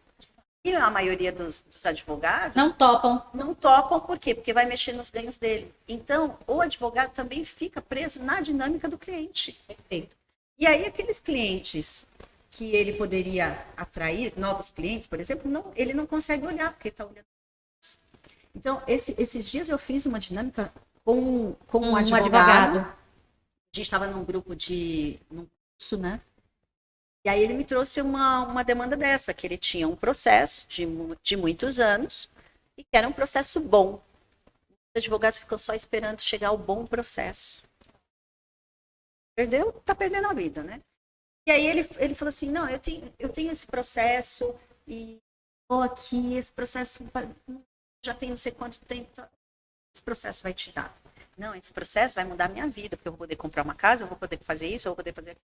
E a maioria dos advogados... Não topam. Não topam, por quê? Porque vai mexer nos ganhos dele. Então, o advogado também fica preso na dinâmica do cliente. Perfeito. E aí, aqueles clientes que ele poderia atrair, novos clientes, por exemplo, ele não consegue olhar, porque está olhando. Então, esses dias eu fiz uma dinâmica com um advogado. A gente estava num grupo num curso, né? E aí ele me trouxe uma demanda dessa, que ele tinha um processo de muitos anos e que era um processo bom. Os advogados ficam só esperando chegar ao bom processo. Tá perdendo a vida, né? E aí ele falou assim, não, eu tenho esse processo e vou aqui, esse processo já tem não sei quanto tempo, esse processo vai te dar. Não, esse processo vai mudar a minha vida, porque eu vou poder comprar uma casa, eu vou poder fazer isso, eu vou poder fazer aquilo.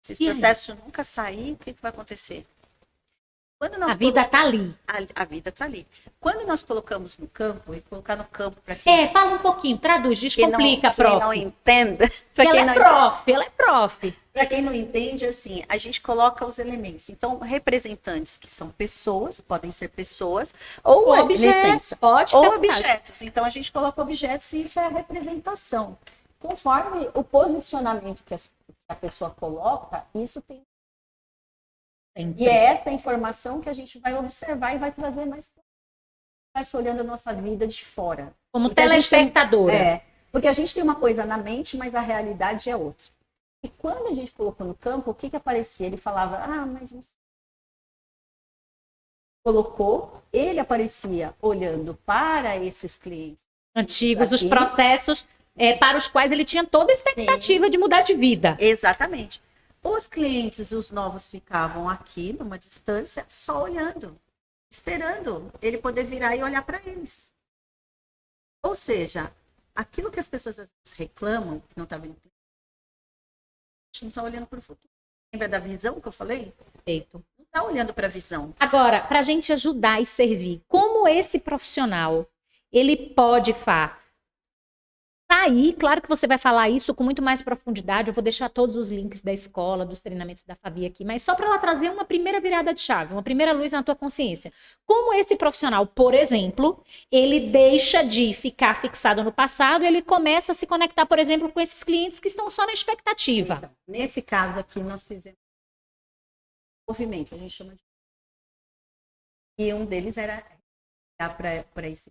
Se esse processo nunca sair, o que vai acontecer? A vida está ali. A vida está ali. Quando nós colocamos no campo, e colocar no campo para quem... fala um pouquinho, traduz, descomplica, prof. Quem não entenda... Ela é prof. Para quem não entende, assim, a gente coloca os elementos. Então, representantes, que são pessoas, podem ser pessoas, ou objetos, ou objetos. Então, a gente coloca objetos e isso é a representação. Conforme o posicionamento que a pessoa coloca, isso tem... E é essa informação que a gente vai observar e vai trazer mais... Vai se olhando a nossa vida de fora. Como telespectadora. Porque a gente tem uma coisa na mente, mas a realidade é outra. E quando a gente colocou no campo, o que aparecia? Ele falava, mas não sei. Colocou, ele aparecia olhando para esses clientes antigos, os processos para os quais ele tinha toda a expectativa de mudar de vida. Exatamente. Os clientes, os novos, ficavam aqui, numa distância, só olhando, esperando ele poder virar e olhar para eles. Ou seja, aquilo que as pessoas às vezes reclamam, que não está vendo, a gente não está olhando para o futuro. Lembra da visão que eu falei? Perfeito. Não está olhando para a visão. Agora, para a gente ajudar e servir, como esse profissional, ele pode sair, claro que você vai falar isso com muito mais profundidade, eu vou deixar todos os links da escola, dos treinamentos da Fabi aqui, mas só para ela trazer uma primeira virada de chave, uma primeira luz na tua consciência. Como esse profissional, por exemplo, ele deixa de ficar fixado no passado, ele começa a se conectar, por exemplo, com esses clientes que estão só na expectativa. Então, nesse caso aqui, nós fizemos um movimento, a gente chama de... E um deles era para esse...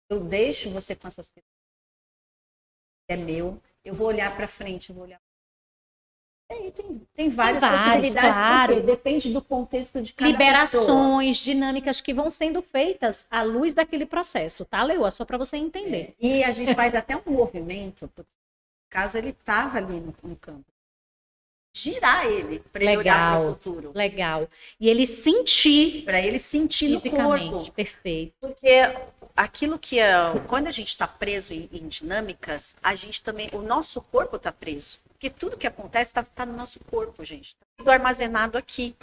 Eu deixo você com as suas questões. É meu. Eu vou olhar para frente, eu vou olhar. E tem várias Tem vários, possibilidades, claro. porque depende do contexto de cada Liberações, pessoa. dinâmicas que vão sendo feitas à luz daquele processo, tá, Leoa? Só para você entender. E a gente faz até um movimento, porque no caso ele estava ali no campo. Girar ele, para ele olhar para o futuro. Legal. E ele sentir. Para ele sentir no corpo. Perfeito. Porque aquilo que quando a gente está preso em dinâmicas, a gente também, o nosso corpo está preso. Porque tudo que acontece está no nosso corpo, gente. Está tudo armazenado aqui.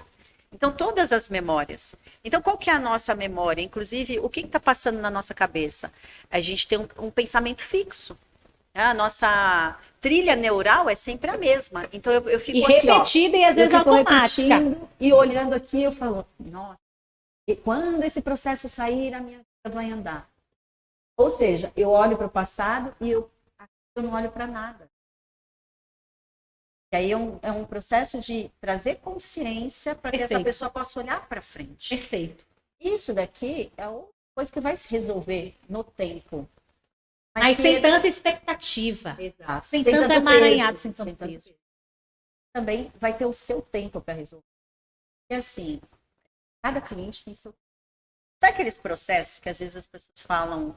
Então, todas as memórias. Então, qual que é a nossa memória? Inclusive, o que está passando na nossa cabeça? A gente tem um pensamento fixo. A nossa trilha neural é sempre a mesma. Então, eu fico e aqui, repetida e às vezes automática. E olhando aqui, eu falo, nossa, e quando esse processo sair, a minha vida vai andar. Ou seja, eu olho para o passado e eu não olho para nada. E aí é um processo de trazer consciência para que essa pessoa possa olhar para frente. Perfeito. Isso daqui é uma coisa que vai se resolver no tempo. Mas sem tanta expectativa. Exato. Sem tanto emaranhado, sem tanto peso. Também vai ter o seu tempo para resolver. E assim, cada cliente tem seu tempo. Sabe aqueles processos que às vezes as pessoas falam,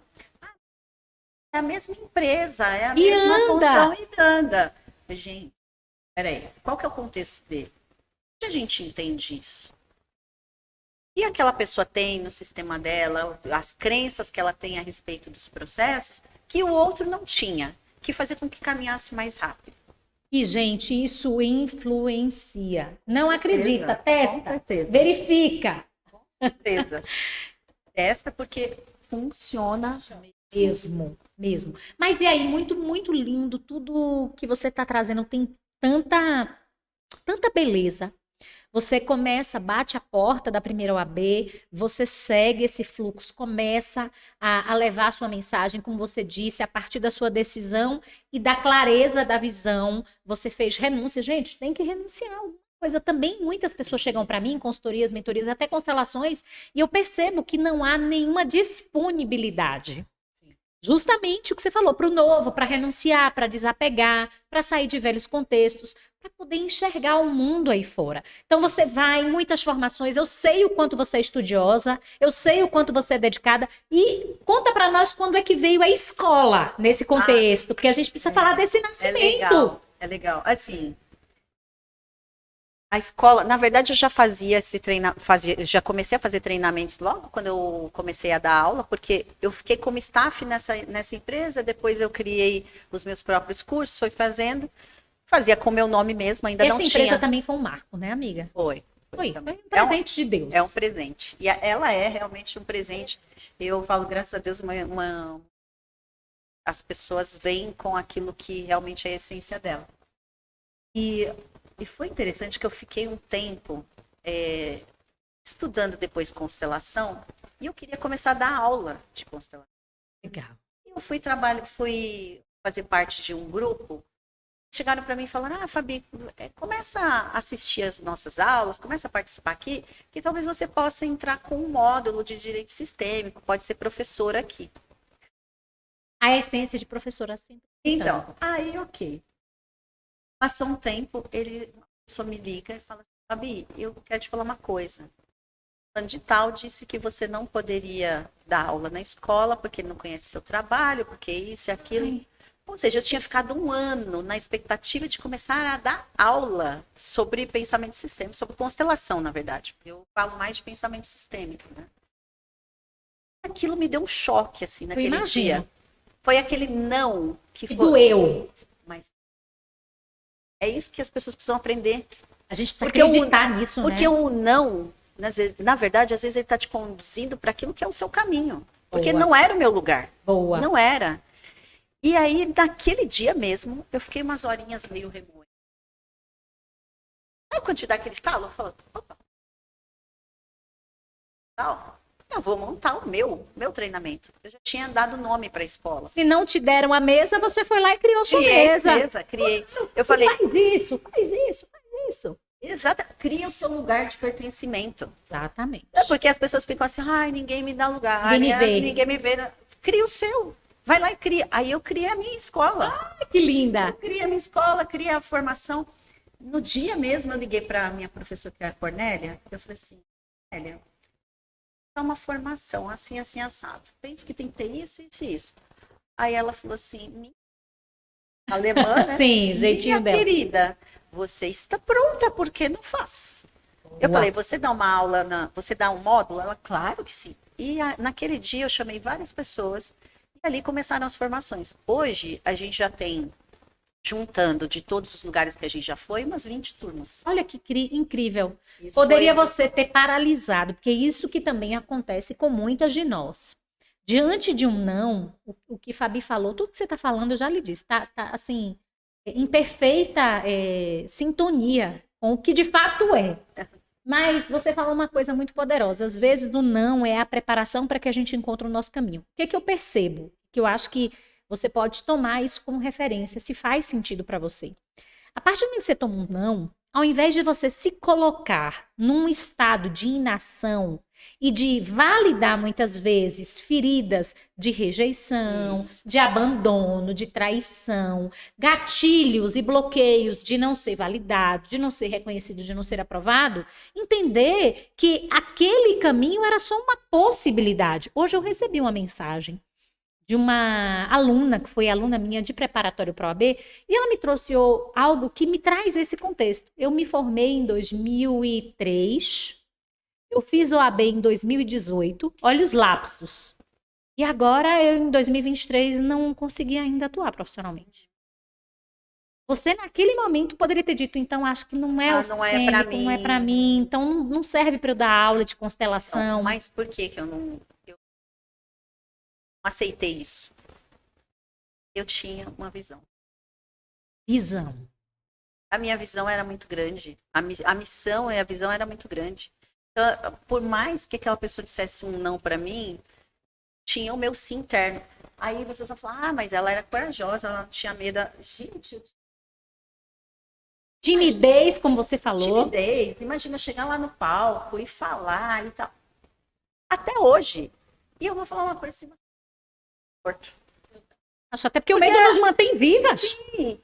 é a mesma empresa, é a mesma função e anda. Gente, peraí, qual que é o contexto dele? Onde a gente entende isso? E aquela pessoa tem no sistema dela, as crenças que ela tem a respeito dos processos, que o outro não tinha, que fazia com que caminhasse mais rápido. E, gente, isso influencia. Não acredita, testa, com certeza. Verifica. Com certeza. Testa porque funciona mesmo. Mas e aí, muito, muito lindo, tudo que você está trazendo tem tanta beleza. Você começa, bate a porta da primeira OAB, você segue esse fluxo, começa a levar a sua mensagem, como você disse, a partir da sua decisão e da clareza da visão, você fez renúncia. Gente, tem que renunciar a alguma coisa. Também muitas pessoas chegam para mim, consultorias, mentorias, até constelações, e eu percebo que não há nenhuma disponibilidade. Justamente o que você falou, para o novo, para renunciar, para desapegar, para sair de velhos contextos, para poder enxergar o mundo aí fora. Então você vai em muitas formações, eu sei o quanto você é estudiosa, eu sei o quanto você é dedicada, e conta para nós quando é que veio a escola nesse contexto, porque a gente precisa falar desse nascimento. É legal. Assim, a escola, na verdade, eu já fazia já comecei a fazer treinamentos logo quando eu comecei a dar aula, porque eu fiquei como staff nessa empresa, depois eu criei os meus próprios cursos, fui fazia com meu nome mesmo, ainda não tinha. Essa empresa também foi um marco, né, amiga? Foi um presente de Deus. É um presente. E ela é realmente um presente. Eu falo, graças a Deus, as pessoas vêm com aquilo que realmente é a essência dela. E foi interessante que eu fiquei um tempo estudando depois constelação e eu queria começar a dar aula de constelação. Legal. Eu fui fazer parte de um grupo. Chegaram para mim e falaram, Fabi, começa a assistir as nossas aulas, começa a participar aqui, que talvez você possa entrar com um módulo de direito sistêmico, pode ser professora aqui. A essência de professora sempre. Então, aí ok. Passou um tempo, uma pessoa me liga e fala assim, Fabi, eu quero te falar uma coisa. O de tal disse que você não poderia dar aula na escola porque não conhece seu trabalho, porque isso e aquilo. Ai. Ou seja, eu tinha ficado um ano na expectativa de começar a dar aula sobre pensamento sistêmico, sobre constelação, na verdade. Eu falo mais de pensamento sistêmico, né? Aquilo me deu um choque, assim, naquele dia. Foi aquele não que foi... doeu. Mas é isso que as pessoas precisam aprender. A gente precisa acreditar nisso, né? Porque o não, na verdade, às vezes ele está te conduzindo para aquilo que é o seu caminho. Porque não era o meu lugar. Boa. Não era. E aí, naquele dia mesmo, eu fiquei umas horinhas meio remoendo. Aí, quando te dá aquele estalo, eu falo, opa, eu vou montar o meu treinamento. Eu já tinha dado nome para a escola. Se não te deram a mesa, você foi lá e criou sua mesa. Criei. Eu falei, faz isso. Exato, cria o seu lugar de pertencimento. Exatamente. Porque as pessoas ficam assim, ninguém me dá lugar, ninguém me vê. Cria o seu. Vai lá e cria. Aí eu criei a minha escola. Que linda! Eu criei a minha escola, criei a formação. no dia mesmo eu liguei para a minha professora, que era a Cornélia, eu falei assim, Cornélia, é uma formação assim, assim, assado. Penso que tem que ter isso, isso e isso. Aí ela falou assim, alemã, né? Sim, jeitinho Minha dela. querida, você está pronta, por que não faz? Eu falei, você dá uma aula, você dá um módulo? Ela, claro que sim. E naquele dia eu chamei várias pessoas e ali começaram as formações. Hoje a gente já tem, juntando de todos os lugares que a gente já foi, umas 20 turmas. Olha que incrível. Isso Poderia foi... você ter paralisado, porque isso que também acontece com muitas de nós. Diante de um não, o que Fabi falou, tudo que você está falando, eu já lhe disse, tá assim, em perfeita sintonia com o que de fato é. Mas você falou uma coisa muito poderosa. Às vezes o não é a preparação para que a gente encontre o nosso caminho. O que é que eu percebo? Que eu acho que você pode tomar isso como referência, se faz sentido para você. A partir do momento que você toma um não, ao invés de você se colocar num estado de inação e de validar muitas vezes feridas de rejeição, Isso. de abandono, de traição, gatilhos e bloqueios de não ser validado, de não ser reconhecido, de não ser aprovado, entender que aquele caminho era só uma possibilidade. Hoje eu recebi uma mensagem de uma aluna, que foi aluna minha de preparatório para a OAB, e ela me trouxe algo que me traz esse contexto. Eu me formei em 2003, eu fiz OAB em 2018, olha os lapsos. E agora, eu, em 2023, não consegui ainda atuar profissionalmente. Você, naquele momento, poderia ter dito, então, acho que não é o sistêmico, não é para mim, então não serve para eu dar aula de constelação. Não, mas por que eu não aceitei isso? Eu tinha uma visão. Visão. A minha visão era muito grande. A missão e a visão era muito grande. Então, por mais que aquela pessoa dissesse um não para mim, tinha o meu sim interno. Aí vocês vão falar, mas ela era corajosa, ela não tinha medo. Gente, Timidez, como você falou. timidez. Imagina chegar lá no palco e falar e tal. Até hoje. E eu vou falar uma coisa, se você... Acho até porque o medo nos mantém vivas. Sim,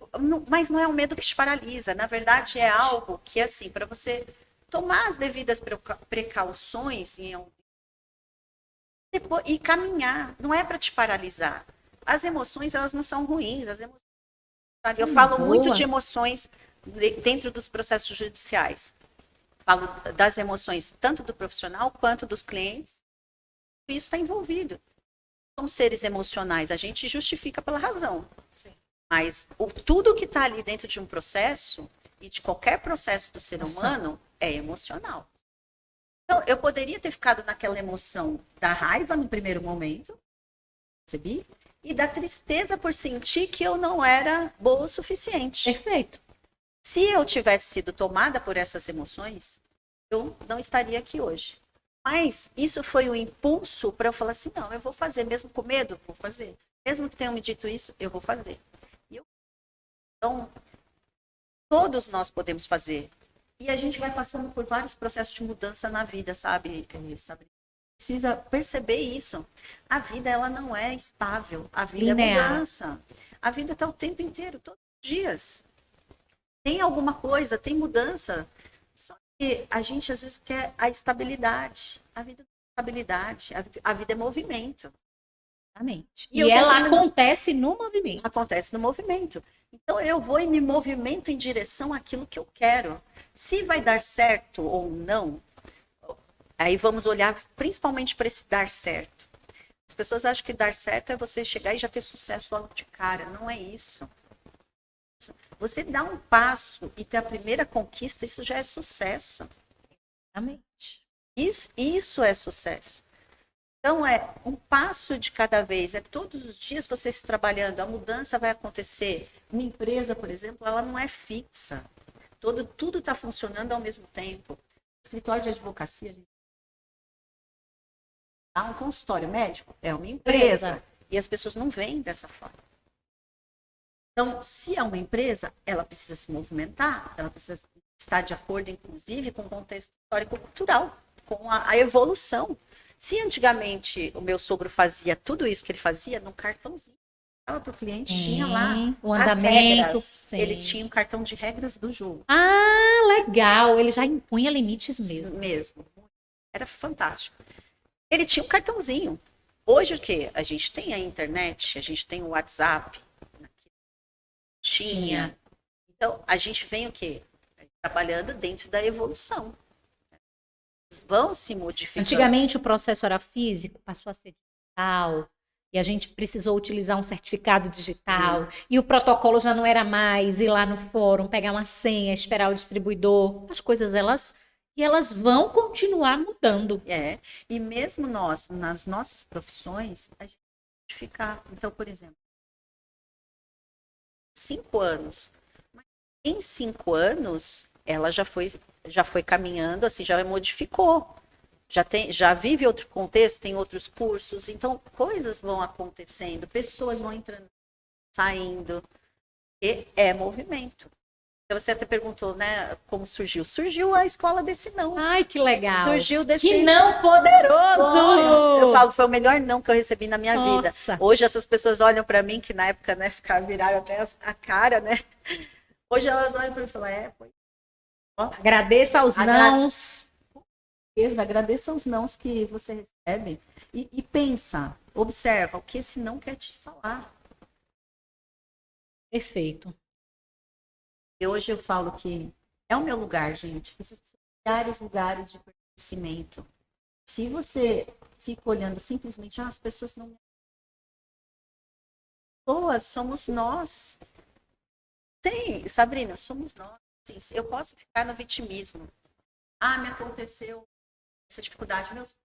mas não é um medo que te paralisa. Na verdade, é algo que, assim, para você tomar as devidas precauções e caminhar, não é para te paralisar. As emoções, elas não são ruins. As emoções, eu falo muito de emoções dentro dos processos judiciais. Falo das emoções tanto do profissional quanto dos clientes. Isso está envolvido. São seres emocionais, a gente justifica pela razão. Sim. Mas tudo que está ali dentro de um processo, e de qualquer processo do ser humano, é emocional. Então, eu poderia ter ficado naquela emoção da raiva no primeiro momento, percebi? E da tristeza por sentir que eu não era boa o suficiente. Perfeito. Se eu tivesse sido tomada por essas emoções, eu não estaria aqui hoje. Mas isso foi um impulso para eu falar assim, não, eu vou fazer, mesmo com medo, vou fazer. Mesmo que tenham me dito isso, eu vou fazer. Então, todos nós podemos fazer. E a gente vai passando por vários processos de mudança na vida, sabe? Precisa perceber isso. A vida, ela não é estável. A vida é mudança. A vida está o tempo inteiro, todos os dias. Tem alguma coisa, tem mudança. Só que a gente, às vezes, quer a estabilidade. A vida é estabilidade. A vida é movimento. Exatamente. E ela acontece no movimento. Acontece no movimento. Então, eu vou e me movimento em direção àquilo que eu quero. Se vai dar certo ou não, aí vamos olhar principalmente para esse dar certo. As pessoas acham que dar certo é você chegar e já ter sucesso logo de cara. Não é isso. Você dá um passo e ter a primeira conquista, isso já é sucesso. Exatamente. Isso é sucesso. Então, é um passo de cada vez, é todos os dias você se trabalhando, a mudança vai acontecer. Uma empresa, por exemplo, ela não é fixa. Tudo está funcionando ao mesmo tempo. Escritório de advocacia, gente. Há um consultório médico, é uma empresa. E as pessoas não veem dessa forma. Então, se é uma empresa, ela precisa se movimentar, ela precisa estar de acordo, inclusive, com o contexto histórico-cultural, com a evolução. Se antigamente o meu sogro fazia tudo isso que ele fazia num cartãozinho, para o cliente, tinha lá o as andamento. regras. Sim. Ele tinha um cartão de regras do jogo. Ah, legal. Ele já impunha limites mesmo. Mesmo. Era fantástico. Ele tinha um cartãozinho. Hoje o quê? A gente tem a internet, a gente tem o WhatsApp. Tinha. Então, a gente vem o quê? Trabalhando dentro da evolução. Vão se modificando. Antigamente o processo era físico, passou a ser digital, e a gente precisou utilizar um certificado digital, e o protocolo já não era mais ir lá no fórum, pegar uma senha, esperar o distribuidor. As coisas, elas vão continuar mudando. E mesmo nós, nas nossas profissões, a gente pode ficar. Então, por exemplo, 5 anos. Em 5 anos, ela já foi caminhando, assim, já modificou. Já vive outro contexto, tem outros cursos, então coisas vão acontecendo, pessoas vão entrando, saindo, e é movimento. Então você até perguntou, né, como surgiu. Surgiu a escola desse não. Ai, que legal. Surgiu desse... Que não poderoso! Eu falo, foi o melhor não que eu recebi na minha Nossa. vida. Hoje essas pessoas olham para mim, que na época, né, viraram até a cara, né? Hoje elas olham para mim e falam, foi. Agradeça aos nãos. Agradeça os nãos que você recebe. E pensa, observa o que esse não quer te falar. Perfeito. E hoje eu falo que é o meu lugar, gente. Vocês precisam de vários lugares de pertencimento. Se você fica olhando simplesmente, as pessoas não... Pessoas, somos nós. Sim, Sabrina, somos nós. Sim, eu posso ficar no vitimismo. Me aconteceu essa dificuldade. Meus pais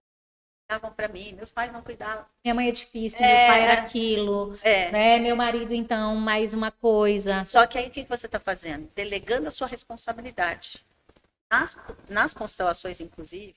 cuidavam para mim, meus pais não cuidavam. Minha mãe é difícil, meu pai era aquilo, né? Meu marido, então, mais uma coisa. Só que aí o que você está fazendo? Delegando a sua responsabilidade. Nas constelações, inclusive,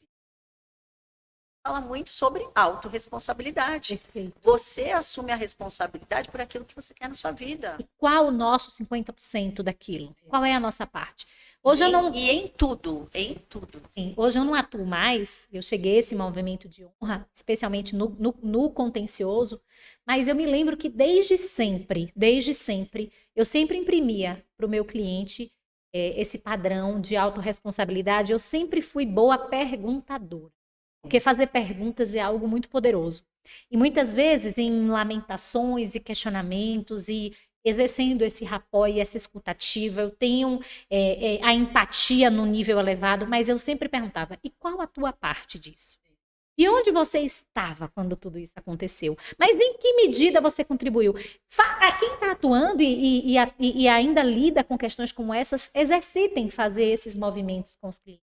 fala muito sobre autorresponsabilidade. Perfeito. Você assume a responsabilidade por aquilo que você quer na sua vida. E qual o nosso 50% daquilo? Qual é a nossa parte? Hoje eu não... E em tudo. Sim, hoje eu não atuo mais, eu cheguei a esse movimento de honra, especialmente no contencioso, mas eu me lembro que desde sempre, eu sempre imprimia para o meu cliente esse padrão de autorresponsabilidade. Eu sempre fui boa perguntadora, porque fazer perguntas é algo muito poderoso. E muitas vezes em lamentações e questionamentos e exercendo esse rapport e essa escutativa, eu tenho a empatia no nível elevado, mas eu sempre perguntava, e qual a tua parte disso? E onde você estava quando tudo isso aconteceu? Mas em que medida você contribuiu? Para quem está atuando e ainda lida com questões como essas, exercitem fazer esses movimentos com os clientes.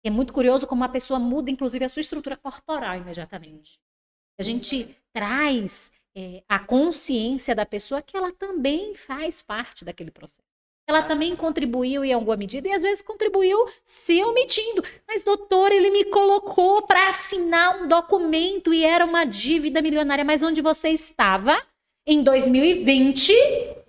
É muito curioso como a pessoa muda, inclusive, a sua estrutura corporal imediatamente. A gente traz a consciência da pessoa que ela também faz parte daquele processo. Ela também contribuiu em alguma medida e às vezes contribuiu se omitindo. Mas, doutor, ele me colocou para assinar um documento e era uma dívida milionária. Mas onde você estava em 2020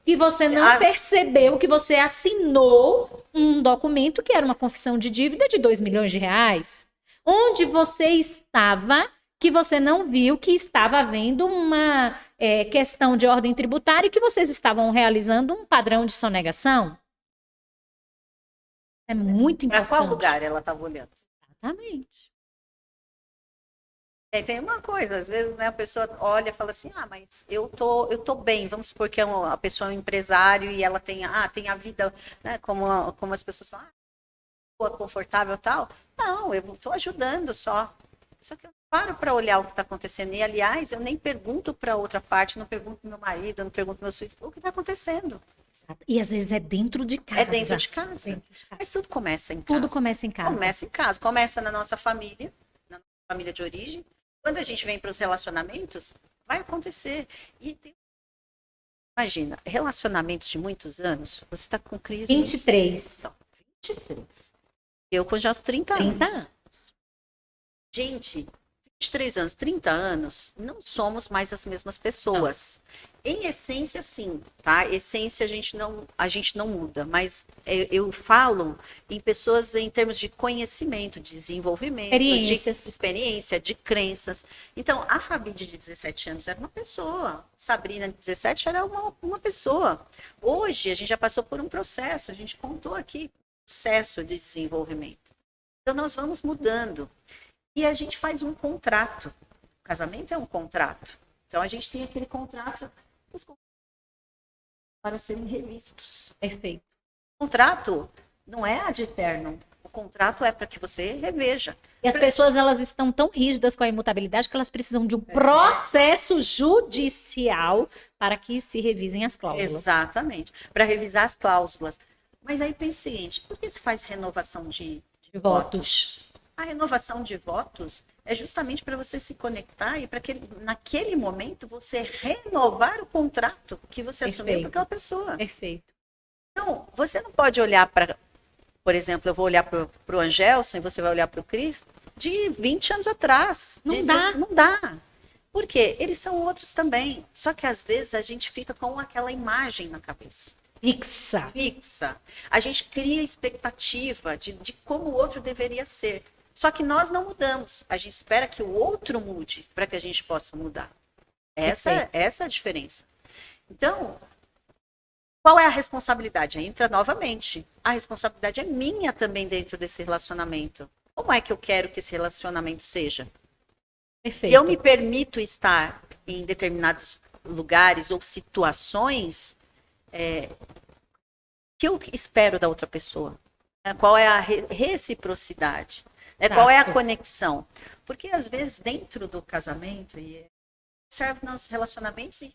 e você não percebeu que você assinou um documento que era uma confissão de dívida de 2 milhões de reais? Onde você estava que você não viu que estava havendo uma questão de ordem tributária e que vocês estavam realizando um padrão de sonegação? É muito importante. Para qual lugar ela estava olhando? Exatamente. Tem uma coisa, às vezes, né, a pessoa olha e fala assim, mas eu tô bem, vamos supor que a pessoa é um empresário e ela tem a vida, né, como as pessoas falam, confortável e tal. Não, eu estou ajudando só. Só que eu paro para olhar o que está acontecendo. E, aliás, eu nem pergunto para outra parte, não pergunto para meu marido, não pergunto para meus filhos o que está acontecendo. Exato. E às vezes é dentro de casa. É dentro de casa. Mas tudo começa em casa. Tudo começa em casa. Começa em casa. Começa na nossa família, na nossa família de origem. Quando a gente vem para os relacionamentos, vai acontecer. Imagina, relacionamentos de muitos anos, você está com crise... 23. 23. Eu com já 30 anos. 30 anos. Gente, 23 anos, 30 anos, não somos mais as mesmas pessoas. Em essência, sim, tá? Essência a gente não muda, mas eu falo em pessoas em termos de conhecimento, de desenvolvimento, de Experiências. experiência, de crenças. Então, a Fabi de 17 anos era uma pessoa, Sabrina de 17 era uma pessoa. Hoje, a gente já passou por um processo, a gente contou aqui, processo de desenvolvimento. Então, nós vamos mudando. E a gente faz um contrato. O casamento é um contrato. Então, a gente tem aquele contrato para serem revistos. Perfeito. O contrato não é ad eterno. O contrato é para que você reveja. E as pessoas, elas estão tão rígidas com a imutabilidade que elas precisam de um processo judicial para que se revisem as cláusulas. Exatamente. Para revisar as cláusulas. Mas aí pensa o seguinte, por que se faz renovação de votos? A renovação de votos é justamente para você se conectar e para que naquele momento você renovar o contrato que você assumiu com aquela pessoa. Perfeito. Então, você não pode olhar para, por exemplo, eu vou olhar para o Angelson e você vai olhar para o Cris de 20 anos atrás. Não dá. Não dá. Por quê? Eles são outros também. Só que às vezes a gente fica com aquela imagem na cabeça. Fixa. A gente cria expectativa de como o outro deveria ser. Só que nós não mudamos. A gente espera que o outro mude para que a gente possa mudar. Essa é a diferença. Então, qual é a responsabilidade? Aí entra novamente. A responsabilidade é minha também dentro desse relacionamento. Como é que eu quero que esse relacionamento seja? Perfeito. Se eu me permito estar em determinados lugares ou situações, que eu espero da outra pessoa? Qual é a reciprocidade? Qual é a conexão? Porque, às vezes, dentro do casamento, e serve nos relacionamentos e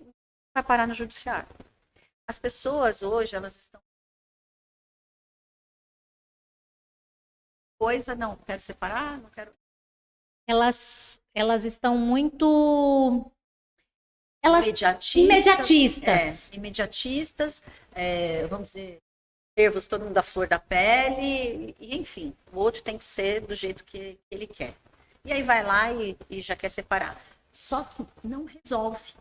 vai parar no judiciário. As pessoas, hoje, elas estão... não, quero separar, não quero... Elas estão muito... Imediatistas, vamos dizer... nervos, todo mundo à flor da pele, e enfim, o outro tem que ser do jeito que ele quer. E aí vai lá e já quer separar. Só que não resolve.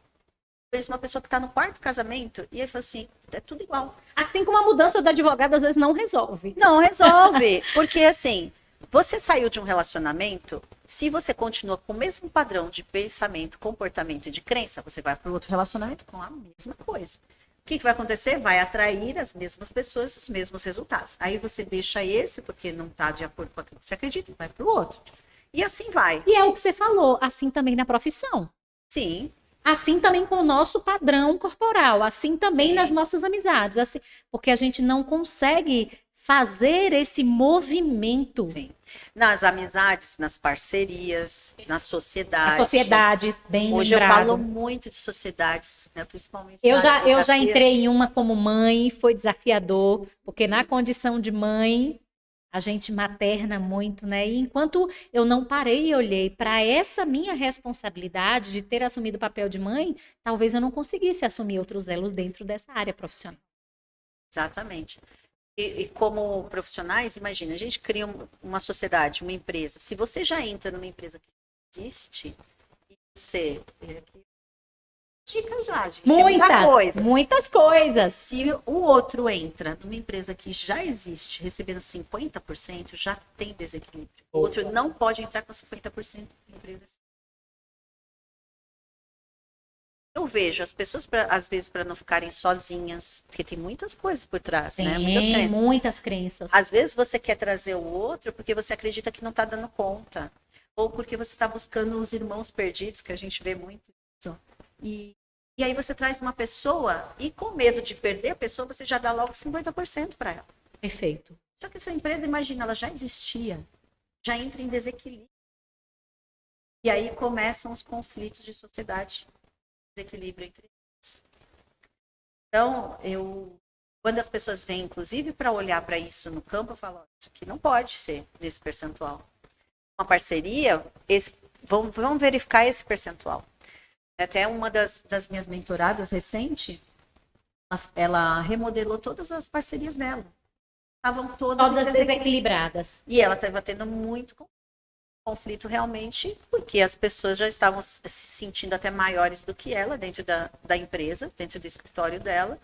Pensa uma pessoa que está no quarto casamento e aí fala assim, é tudo igual. Assim como a mudança do advogado às vezes não resolve. Não resolve, porque assim, você saiu de um relacionamento, se você continua com o mesmo padrão de pensamento, comportamento e de crença, você vai para o outro relacionamento com a mesma coisa. O que vai acontecer? Vai atrair as mesmas pessoas, os mesmos resultados. Aí você deixa esse, porque não está de acordo com aquilo que você acredita, e vai para o outro. E assim vai. E é o que você falou, assim também na profissão. Sim. Assim também com o nosso padrão corporal, assim também Sim. nas nossas amizades, assim, porque a gente não consegue fazer esse movimento. Sim. Nas amizades, nas parcerias, nas sociedades. A sociedade, bem Hoje lembrado. eu falo muito de sociedades, né, principalmente eu já entrei em uma como mãe, foi desafiador, porque na condição de mãe, a gente materna muito, né? E enquanto eu não parei e olhei para essa minha responsabilidade de ter assumido o papel de mãe, talvez eu não conseguisse assumir outros elos dentro dessa área profissional. Exatamente. E como profissionais, imagina, a gente cria uma sociedade, uma empresa. Se você já entra numa empresa que existe, e você... Dica já, gente. Muitas coisas. Se o outro entra numa empresa que já existe, recebendo 50%, já tem desequilíbrio. O outro não pode entrar com 50% de empresas. Eu vejo as pessoas, às vezes, para não ficarem sozinhas, porque tem muitas coisas por trás, né? Muitas crenças. Às vezes você quer trazer o outro porque você acredita que não está dando conta. Ou porque você está buscando os irmãos perdidos, que a gente vê muito isso. E aí você traz uma pessoa e com medo de perder a pessoa, você já dá logo 50% para ela. Perfeito. Só que essa empresa, imagina, ela já existia, já entra em desequilíbrio. E aí começam os conflitos de sociedade, desequilíbrio entre eles. Então, quando as pessoas vêm, inclusive, para olhar para isso no campo, eu falo, isso aqui não pode ser desse percentual. Uma parceria, vamos verificar esse percentual. Até uma das minhas mentoradas recente, ela remodelou todas as parcerias dela. Estavam todas desequilibradas. E ela estava tendo muito conflito. conflito realmente porque as pessoas já estavam se sentindo até maiores do que ela dentro da empresa, dentro do escritório dela,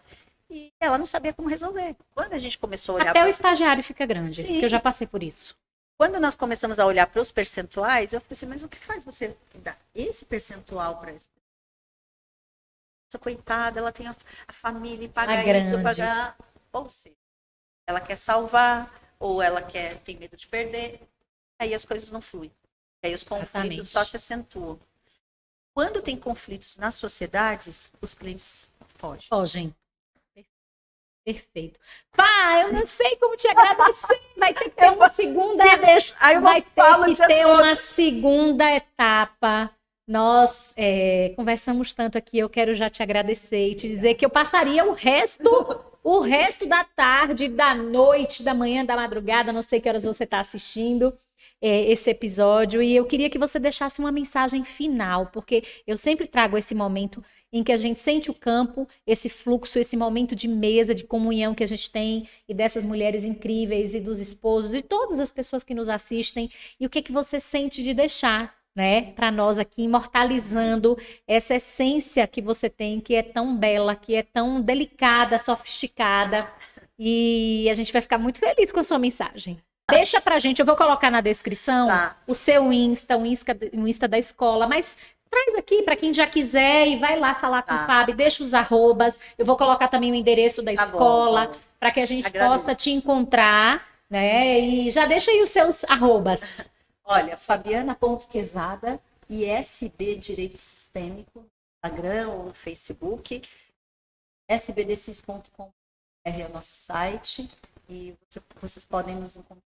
e ela não sabia como resolver. Quando a gente começou a olhar... Até o estagiário fica grande, Sim. que eu já passei por isso. Quando nós começamos a olhar para os percentuais, eu falei assim, mas o que faz você dar esse percentual para essa coitada, ela tem a família e paga isso, pagar... Ou seja, ela quer salvar, ou ela tem medo de perder, aí as coisas não fluem. Aí os conflitos só se acentuam. Quando tem conflitos nas sociedades, os clientes fogem. Fogem. Perfeito. Pá, eu não sei como te agradecer. Vai ter que ter uma segunda. Vai ter que ter uma segunda etapa. Nós conversamos tanto aqui, eu quero já te agradecer e te dizer que eu passaria o resto da tarde, da noite, da manhã, da madrugada, não sei que horas você está assistindo esse episódio, e eu queria que você deixasse uma mensagem final, porque eu sempre trago esse momento em que a gente sente o campo, esse fluxo, esse momento de mesa, de comunhão que a gente tem, e dessas mulheres incríveis, e dos esposos, e todas as pessoas que nos assistem, e o que que você sente de deixar, né, para nós aqui, imortalizando essa essência que você tem, que é tão bela, que é tão delicada, sofisticada, e a gente vai ficar muito feliz com a sua mensagem. Deixa pra gente, eu vou colocar na descrição o seu Insta, o Insta da escola, mas traz aqui para quem já quiser e vai lá falar com o Fábio, deixa os arrobas, eu vou colocar também o endereço da escola, para que a gente possa te encontrar, né? E já deixa aí os seus arrobas. Olha, Fabiana.Quezada, ISB Direito Sistêmico, no Instagram ou no Facebook, sbdcis.com.br é o nosso site, e vocês podem nos encontrar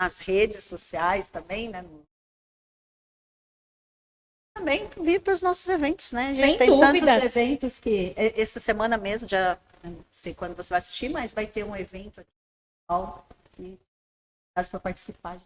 nas redes sociais também, né? Também vir para os nossos eventos, né? A gente Sem tem dúvidas. tantos eventos que essa semana mesmo, já não sei quando você vai assistir, mas vai ter um evento aqui que caso para participar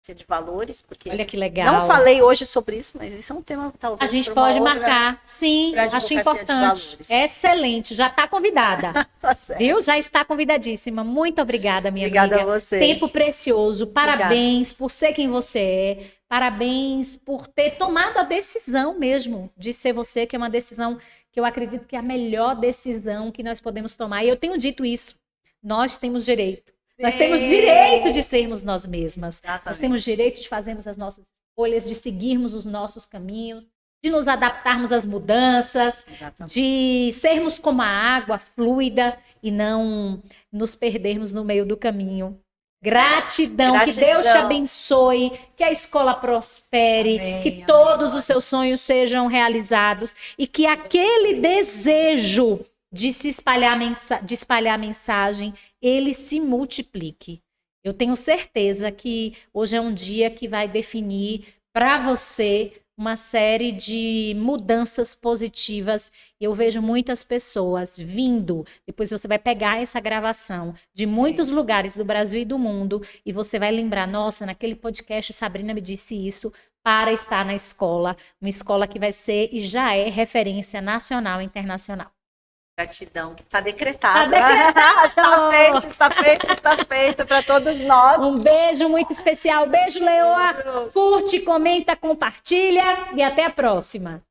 de valores, porque olha que legal. Não falei hoje sobre isso, mas isso é um tema talvez a gente pode marcar, sim, acho importante. Excelente, já está convidada. Tá certo. Viu? Já está convidadíssima. Muito obrigada, minha amiga. Obrigada a você. Tempo precioso. Parabéns por ser quem você é. Parabéns por ter tomado a decisão mesmo de ser você, que é uma decisão que eu acredito que é a melhor decisão que nós podemos tomar. E eu tenho dito isso. Nós temos direito. Nós temos direito de sermos nós mesmas. Exatamente. Nós temos direito de fazermos as nossas escolhas, de seguirmos os nossos caminhos, de nos adaptarmos às mudanças, exatamente, de sermos como a água fluida e não nos perdermos no meio do caminho. Gratidão, que Deus te abençoe, que a escola prospere, amém, que todos os seus sonhos sejam realizados e que aquele desejo de se espalhar de espalhar a mensagem, ele se multiplique. Eu tenho certeza que hoje é um dia que vai definir para você uma série de mudanças positivas. Eu vejo muitas pessoas vindo, depois você vai pegar essa gravação de muitos lugares do Brasil e do mundo e você vai lembrar, nossa, naquele podcast Sabrina me disse isso, para estar na escola, uma escola que vai ser e já é referência nacional e internacional. Gratidão. Está decretado. Está feito para todos nós. Um beijo muito especial. Beijo, Leoa. Curte, comenta, compartilha e até a próxima.